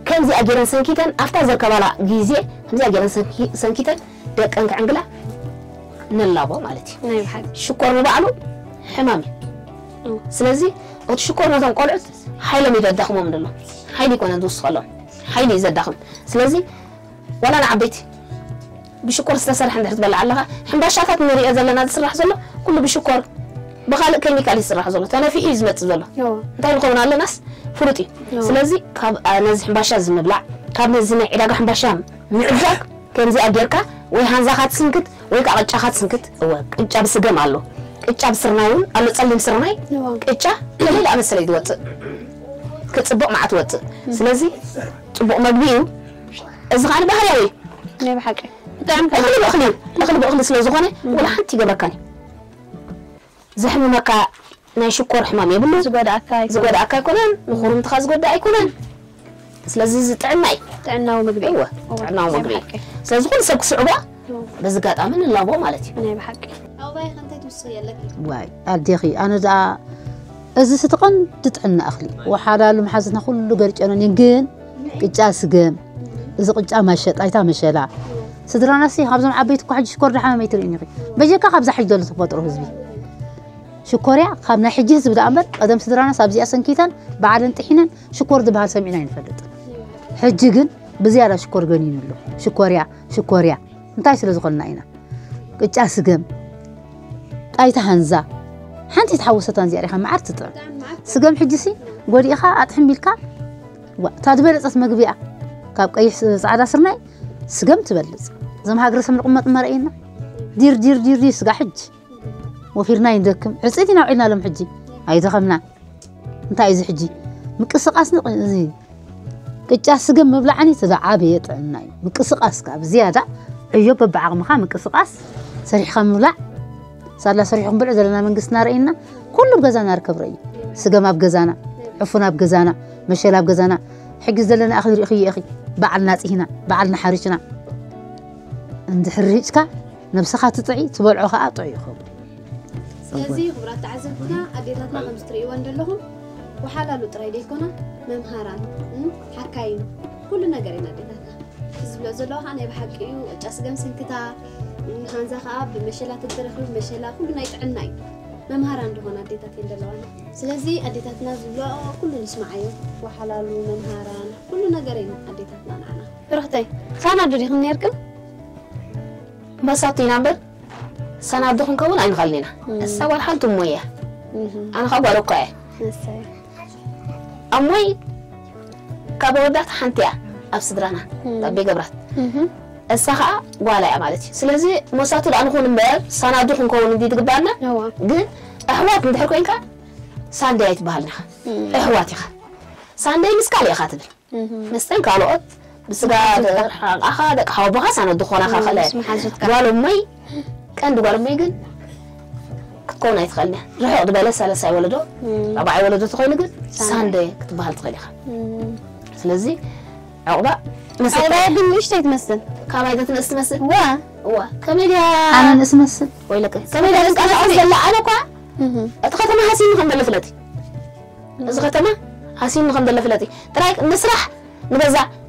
كم زي أجرن سنكيتن أفتح زركبالا جيزي هم زي أجرن سنكيتن دك أنك عنقلا نلابو مالتي نعم حق شكر مبعلو حمامي سلازي وتشكر مثلا قلعت حيل ميدا دخمو من الله حيل يكون ندوس خلون حيل يزد دخم سلازي ولا أنا عبيتي بشكر استسرح عند حتبلع علىها حنباشاتات نري أزلنا تسرح زلو كله بشكر بخالق كيميكال يسرح زلو أنا في إزمة زلو انتهي نقولنا على ناس فروتي سلازي كاب نزح حنباشا زي مبلع كاب نزنا علاج حنباشا معجاك كان زي أجركا ويهانزاخات سنكت ويكعلقاخات سنكت قنጫ بسገም አሎ ቅጫ بسرناون አሎ ጸሊም ስርናይ ቅጫ ለሌላ መስለ ይወጥ ከጽቡቅ ማዕት ወጥ ስለዚህ ጽቡቅ መግቢው እዚ ኻን ባህላዊ ናይ በሐቂ بتعم أخلي بأخلي سلازخانة ولا حنتي جبركاني زحمة مكا نشكر حمامي بلو زقود أكاي كونان نخورم تخاز قود أي كونان سلازز تعناي تعنا ومقبي أيوة تعنا ومقبي سلازخون سبك صعوبة بس قاد أمن الله بو مالتي أنا بحكي أو باي خنتي توصي لك واي أديخي أنا دا إذا ستقن تتعنا أخلي وحلال محزنا كله قرج أنا نجين قجاس جام إذا قجا مشت أيتها مشلا سدرانا سي خبزم عبيت كو حج شكر رحمه ما يتريني بجيكا خبز حج دول تفطرو حزبي شكريا خبنا حج حزب دامر قدم سدرانا سابزي اسنكيتن بعد انتحينن شكر دبها سمعنا ينفلط حج جن بزياده شكر غنين له شكريا انتي سلازقلنا اينا قጫ سغم ايتا هنزا حنتي تحوستان زياريخا معرت طعم سغم حجسي غوديخا اطحميلكا تادبلصت مغبيا كاب قيح صعدا سرناي سقم تبلز زم هاجر سمر قمت مرئينا دير سقا حج وفيرنا يندكم عصيتنا وعينا لهم حجي هاي دخمنا انت عايز حجي مقسقاس نقزي قجا سقم مبلعني تدعابي يطعناي مقسقاس كاب زياده عيوب ببعغمخا مقسقاس سريح خمبلع صار لا سريح خمبلع زلنا منقسنا رئينا كله بغزانا ركب رئي سقم بغزانا عفنا بغزانا مشيلا بغزانا حجز لنا اخي اخي بعلنا هنا بعلنا حريشنا عند حريشك نفسها تطعي تبلعو خا طعي خو سلازي خبرات تعزبنا اديتاتنا خمستري وندلهم وحلالو طري ديكونا ممهاران حكاين كل ነገር ይናደዳና ዝብለ ዘለው ሀነ በሐቂው ጫስ ገም ስንክታ ሃንዛ خا بمشلات الدرخ مشلا كل ناي طعناي ممهران دهون أديتات يندلوانا سلازي أديتاتنا زبلا كل نسمعيه وحلالو ممهران كل نجارين أديتاتنا معنا رحتي سانا دري خلني أركب بساطين عبر سانا دخن كون عين خلينا السوال حالته مويه أنا خبر وقع أمي كابودات حنتيا أبصدرنا طبي قبرت الساعة ولا عملتي سلازي مساطو أنا خون مبار سانا دخن كون دي تقبلنا جن أحوات ندحركوا إنك ساندي يتبهلنا أحواتي خا ساندي مسكالي يا خاتم مستن كالوت بس قاعد أخذك حوبها سانا دخونا خا خلا قالوا مي كان قالوا مي جن كون يتخلنا راح يقعد بلا سالسة ولده ربع ولده تخيل جن ساندي كتبهل تخيل خا سلازي عقبة مثلا بين مش تمثل كميديا تمثل كميديا أنا نسمسل ويلك كميديا أنا أصلا لا أنا قا أتختم حسين خمدل فلاتي أتختم حسين خمدل فلاتي ترى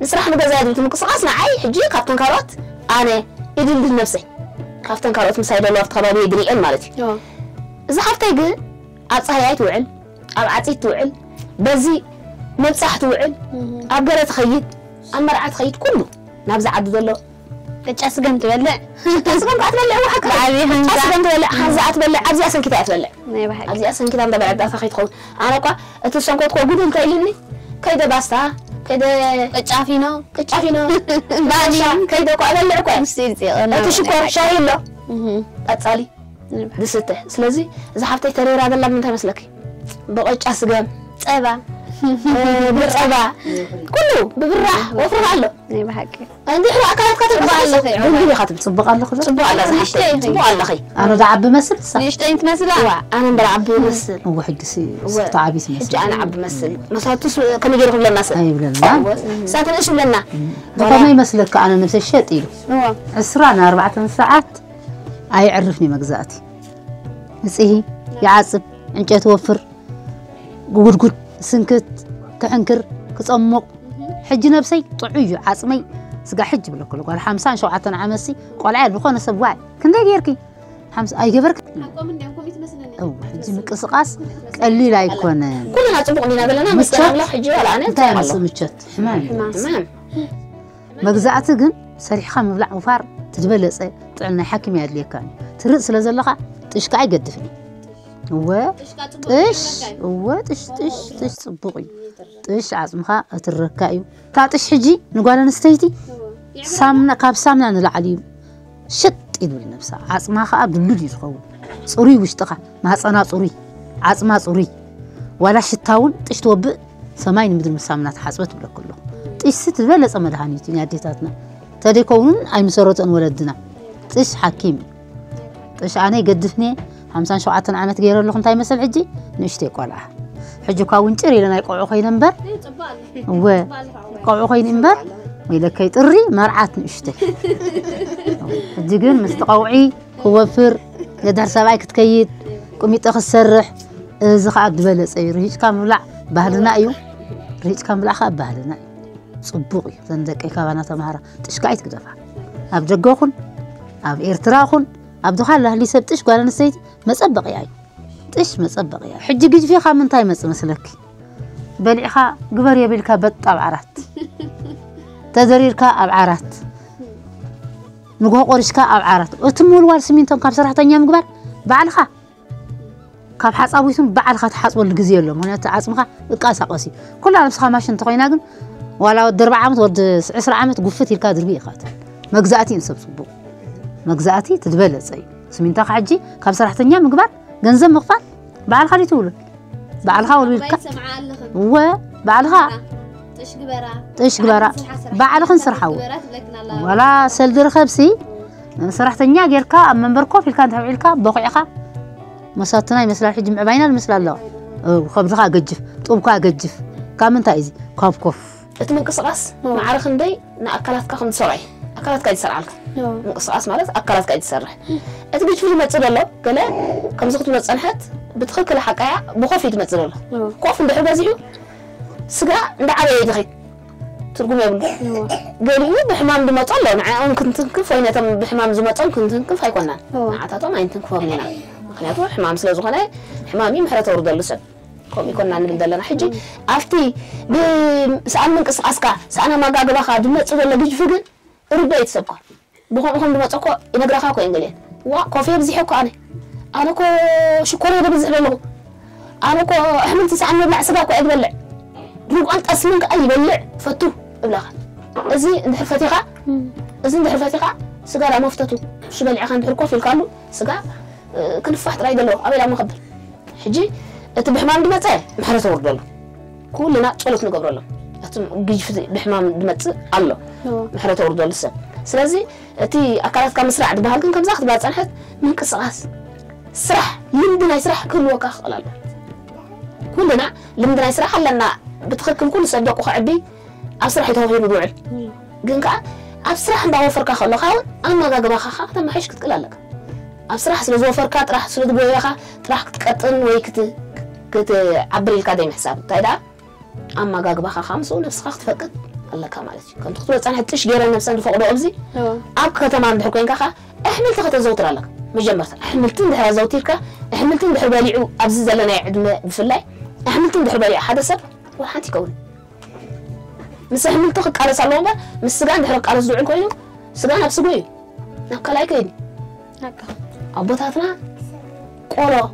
نسرح نجزع دمت مقصقصنا عاي حجي كابتن كاروت أنا يدل بنفسي كابتن كاروت مسايد الله افتخابي يدري إن مالتي إذا حفتي جل أتصحيت وعل أبعتي توعل بزي مبصح توعل أبقرت خيط أمرعت خيط كله نبزع عدد الله تجسقم تبلع تجسقم أتبلع وحكي عادي تجسقم تبلع حزة أتبلع أبزي أصلا كده أتبلع ما بحكي أبزي أصلا كده أنا بعد أخيط خون أنا قا أتوشان كوت قول أنت إليني كيدا باستا كيدا كعافينا بعدي كيدا قا أتبلع قا مستيرتي أتشكر شاي له أتصالي دسته سلزي إذا حبتي ترير هذا اللي من تمسلك بقى تجسقم أبا بالربع كله ببرح وفرح له ما بحكي عندي حلو أكلات كتب الله خير عندي خاتم صبق الله خير صبوا على زحمة صبوا على خي أنا دعب بمثل صح ليش تاني تمثل أنا بلعب بمثل هو حق تعبي حج أنا عب بمثل مثلا كم يجرب لنا مثل أي بلنا ساعة إيش بلنا ما يمثلك أنا نفس الشيء طيله أسرعنا 4 ساعات أي عرفني مجزاتي نسيه يعصب أنت توفر قول سنكت كعنكر كصمق حج نفسي طعيو عصمي سقى حج بلا كل قال 50 شوعة عمسي قال عاد بخونه سبواي كندا غيركي 50 اي جبرك حقوم عندكم يتمثلني او حج مقصقاس قليل يكون كلنا طبقنا بلنا مثلا لا حج ولا انا تاع مشت حمام مجزعت جن سريحه مبلع وفار تتبلص طعنا حكم يدلي كان ترد سلازلخه تشكا يقدفني تش صبغي تش عزمها تركايو تاطش حجي نقول نستيتي سامنا كاب سامنا نلعلي شت يدول نفسها عزمها خا بلود يخو صوري وشتقه ما صنا صوري عزمها صوري ولا شتاون تش توب سماين مدر مسامنات حسبت بلا كله تش ستبلص مدحانيتي ياديتاتنا تديكون اي مسروتن ولدنا تش حكيم تش انا يقدفني 50 شوعة عمت غير لكم تاي مسل حجي نشتي قلعه حجو كاون جري لنا يقعو خي نمبر و قعو خي نمبر ويلا كي طري مرعات نشتي ديغن مستقوعي كوفر يدار سباي كتكيد قميطه خسرح زخا دبلص ريج كاملع ባህልና እዩ ريج كاملع خا ባህልና ጽቡቅ እዩ ዘንደቀይ ካባና ተማሃራ ጥሽቃይት ግደፋ ኣብ ጀጎኹን ኣብ ኤርትራኹን ኣብ دخل لي سبتش قال انا سيد مصبق ياي طش مصبق ياي حج جيج فيها منتاي مسلك بلعخا غبر يبلكا بطاب عرات تزريركا اب عرات نغو قرشكا اب عرات اتمول وال سمينتون كاب سرحتنيا مغبر بعلخا كاب حصابيتون بعلخا تحصبل غزي يلو مهنت عصمخا اقاسقسي كلنا نفسخا ماشين تخينا ግን ولا ود 4 عام ود 10 عام غفت يلكا دربي خاطر مغزاتي نسبسبو مجزاتي تتبلص اي سمينتا حجي كاب سرحتنيا مغبر غنزم مخفال بعل خلي تولد بعل خاول ويلك و بعل خا طش غبرا بعل خن سرحو ولا سلدر خبسي سرحتنيا غيركا منبركو في كان تبعيلكا بقيخا مساتنا يمثل حجي معباينا المثل الله خبزخا غجف طوبكا غجف كامنتا ايزي كوف كوف اتمنقصقص معرخ ندي ناكلاتكا 5 أكلات قاعد يسرع لك مقصقص مالت أكلات قاعد يسرح أتبي تشوفي ما تصير له قال كم زغت ما تصنحت بتخل كل حكاية بخوف يتمثل له خوف من بحب زيو سجى ندعي يدخل ترجم يا ابني قالوا بحمام دم طلع مع أن كنت كيف وين تم بحمام زم طلع كنت كيف هيكوننا عطاته ما ينتن كفوا مننا ምክንያቱ ሕማም ስለ ዝኾነ ሕማሚ ምሕረት ወርደሉ ሰብ كم يكون عندنا دلنا حجي عفتي بسألنا قصقاسكا سأنا ما قاقباخا دمت صدر لبيج فقن ربيت سبقا بخون دمت سوكو ينقراخا كو إنجلين وا كوفير بزيحوكو أنا كو شكوري بزيح له أنا كو أحمل تسعنا مع سباكو أقبلع دوك أنت أسمنك أي بلع فتو إبلاغا أزي ندحر فتيقا أزي ندحر فتيقا سقارا مفتتو شبال عخان دحركو في الكالو سقا كنفحت رايد له أبي لا مخبر حجي بحمام دمتة محرس وردله كلنا شلوت نقبر له بيجي بحمام دمتة الله محرس وردله لسه سلازي تي أكلات كم سرعة بهالكن كم زاخت بعد سنحت من كسراس سرح لمدنا يسرح كل وقت خلال كلنا لمدنا يسرح لنا بتخكم كل صدق وخعبي أسرح يتوهي بدوعل جنكا أسرح ندور فركا خلا خاون أنا جاجبا خا تم حيش كتكلالك أسرح سلزو فركات راح سلد بوياخا راح تقطن ويكت عبر الكاديم حساب تايدا أما جاجبا خامس ونفس خاخت فقط الله كمالتي كنت تقول أنا حتى شجيرة نفسنا فوق رأبزي أبقى تمام بحكين كخا احمل تخت الزوتر لك مجمرت احملتين ده زوتيرك احملتين ده باليعو أبز زلنا يعد بفلاي احملتين ده باليع حدا سب وحنتي كون مس احمل تخت على سلومة مس سجان ده على زوج كوينو سجان نفس كوي نكلاي كين هكا أبوتاتنا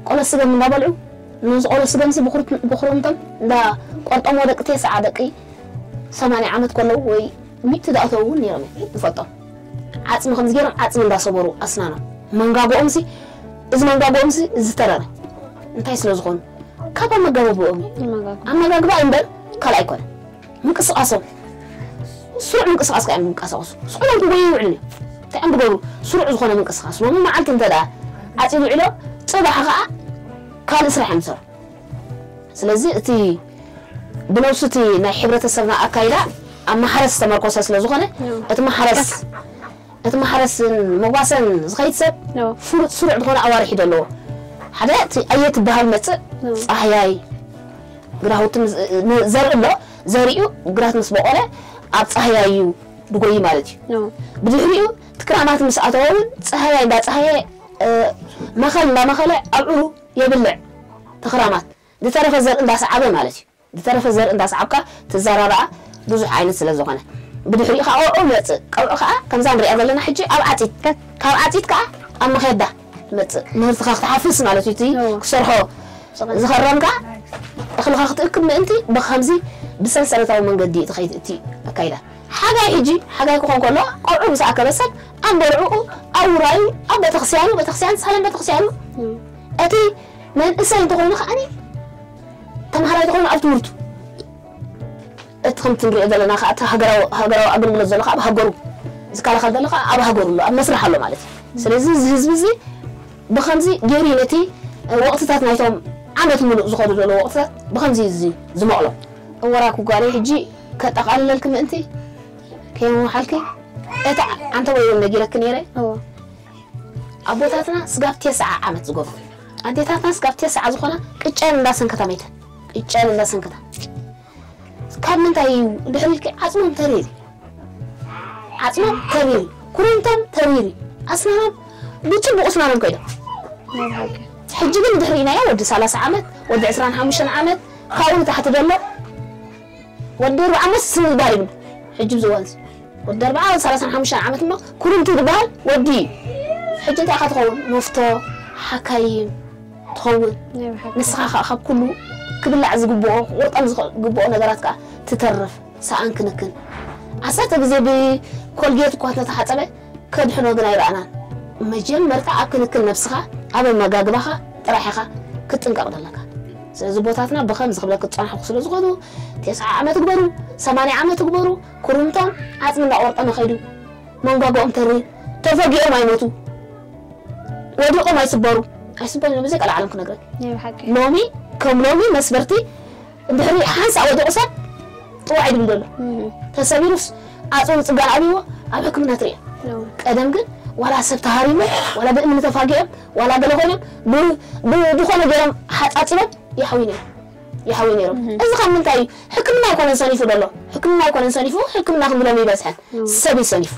قولا سجان من بابلعو نوز قولا سجان سي بخرمتم دا قرط أمودك تسعة دقي 8 عامت كله وي 100 دقيقة نيرمي نفطر عاصم خمس جرام عاصم دا صبروا أسنانه منقابو أمسي إذا منقابو أمسي زترانه انتهي سلوزغون كابا منقابو أمي أما منقابو إنبر كلا يكون منقص أصل سرع منقص أصل يعني منقص أصل سرع بقولي وعلي تعم بقولوا سرع زغون منقص أصل وما معلت انت دا عاصم علو صباح خاء كان إسرح مسر سلزي تي بنوستي ناي حبرة السبنا أكايدا أما حرس تمركوسة سلزغونه أتما حرس مباسن زخيت سب فرط سرع دخونا أوارحي دلو حدا أيت بهال متى أحياي قراهوت زرع له زريو قرات مسبوقله أبص أحيايو بقولي مالتي بدحريو تكرامات مساعتون أحياي بات أحياي ما خل أبعو يبلع تكرامات دي تعرف الزرع انداس عبه مالتي دي تعرف الزرع انداس عبكا تزرع بزح عين سلازغونه بدحري خا او مت قو خا كم زامري ادلنا حجي اب عتيت كاب عتيت كا اما خيدا مت مرت خا تحفص مالتي تي كسرحو زخرمكا اخلو خا تكم انت بخمزي بسلسلتاو منقدي تخيت تي اكايدا حاجه يجي حاجه يكون كله قو مساك بس ام برعو او راي اب بتخسيان سلام بتخسيان اتي من اساي تقول خاني تمهرا تقول ابتورتو اتخم تنري دلنا خاطر هاغراو ابن منزل خا بهاغرو زكالا خدل خا ابهاغرو له مسرح له مالتي سلازي زي بخمزي غيرينتي وقتات نايتهم عمت ملو زخدو له وقتات بخمزي زي زمقلو وراكو غاري حجي كتقللكم انت كيمو حالكي اتا انت وي نجيرك نيري ابوتاتنا سغاف 9 عامت زغف انتيتاتنا سغاف 9 زخنا قچان انداسنكتا ميت قچان انداسنكتا كان نتاي دحلك عصمم تريري كورنتم تريري أصلاً بيجيبوا أصلاً كده حجبين دحرينا يا ود 30 عامت ود 25 عامت خاون تحت دله ودور عمس سن بارين حجب زوانس ود 35 عامت ما كورنتو دبال ودي حجت أخذ خون مفتو حكايم تخون نسخة أخذ كله كبل عز جبوه ورطمز جبوه نجاراتك تترف ساعن كنكن عسات بزي بكولجيت قوتنا تحت به كد حنو جناي رأنا مجمع مرتع كنكن نفسها قبل ما جاجبها رايحها كتنقر لك زبوتاتنا بخمس قبل كتشان حقص لزغدو 9 عامات كبروا 8 عامات كبروا كورنتم عزم لا ورطنا خيدو من جاجو تري تفاجئوا ما يموتوا ودقوا ما يسبروا أسبوعين مزيك على العالم كنا قرأ. نومي كم نومي مسبرتي بحري حاس أو دقصة واحد من دول. تسابيروس أصلا تبغى عبيوه أبغاكم ناتريا. قدام قل ولا سبت هاريمه ولا بأمن تفاجئ ولا بلغونه بدخول جرام حت أتينا يحويني رب. إذا كان من تاي حكمنا يكون إنساني في الله حكمنا يكون إنساني فيه حكمنا هم بلا ميبسحن سبي سنيف.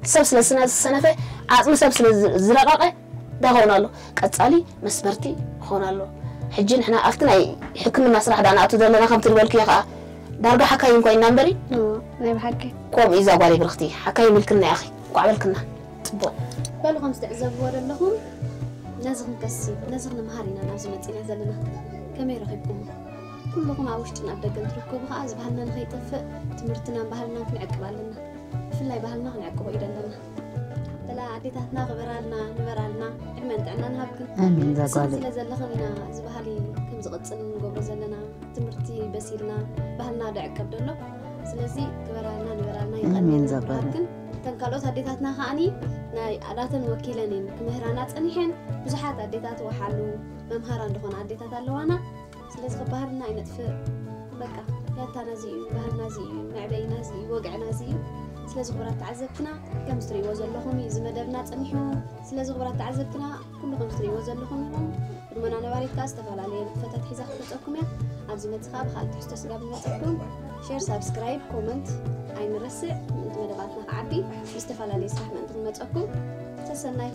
سبس لسنا السنة في أصلا سبس الزرقاء دا هونالو قصالي مسمرتي هونالو حجي نحنا افتنا حكمنا صراحه دانا اتو دلنا خمت البلكي خا دارغا حكاي كوين نمبري ناي بحكي قوم اذا قالي برختي حكاي ملكنا يا اخي وعملكنا طبو بالغم استعزبوا لهم نازغ نكسي نازغ نمهارينا ناز مصينا زلنا كما يرخبكم كلكم عاوشتنا بدقن تركبوا خاز بحالنا نخيطفق تمرتنا بحالنا كنعقبالنا فلاي بحالنا كنعقبوا يدلنا تلا عديتاتنا غبرالنا نبرالنا علما تعنا نهبكن امين ذا قالي سلا زلخنا زبحالي كم زقصن نغبر زلنا تمرتي بسيلنا بحالنا دعقب دلو سلازي غبرالنا نبرالنا امين ذا قالي تنكالوت عديتاتنا خاني ناي عداتن وكيلنين كمهرانات انيحن بزحات عديتات وحالو ممهران دخون عديتات اللوانا سلازي بحالنا ينطفئ بقى ياتانا زيو بحالنا زيو معبينا زيو وقعنا زيو سلازي غبرات تعذبتنا كم ستري وزلهم يزمدبنا صنيحو سلازي غبرات تعذبتنا كلكم ستري وزلهم رمنا نبارك استفال عليه فتات حيزا خلصكم يا ابزي متخاب خالد حستس قبل نصكم شير سبسكرايب كومنت عين رسع انتم مدباتنا عادي استفال عليه صح ما انتم متقكم تسناي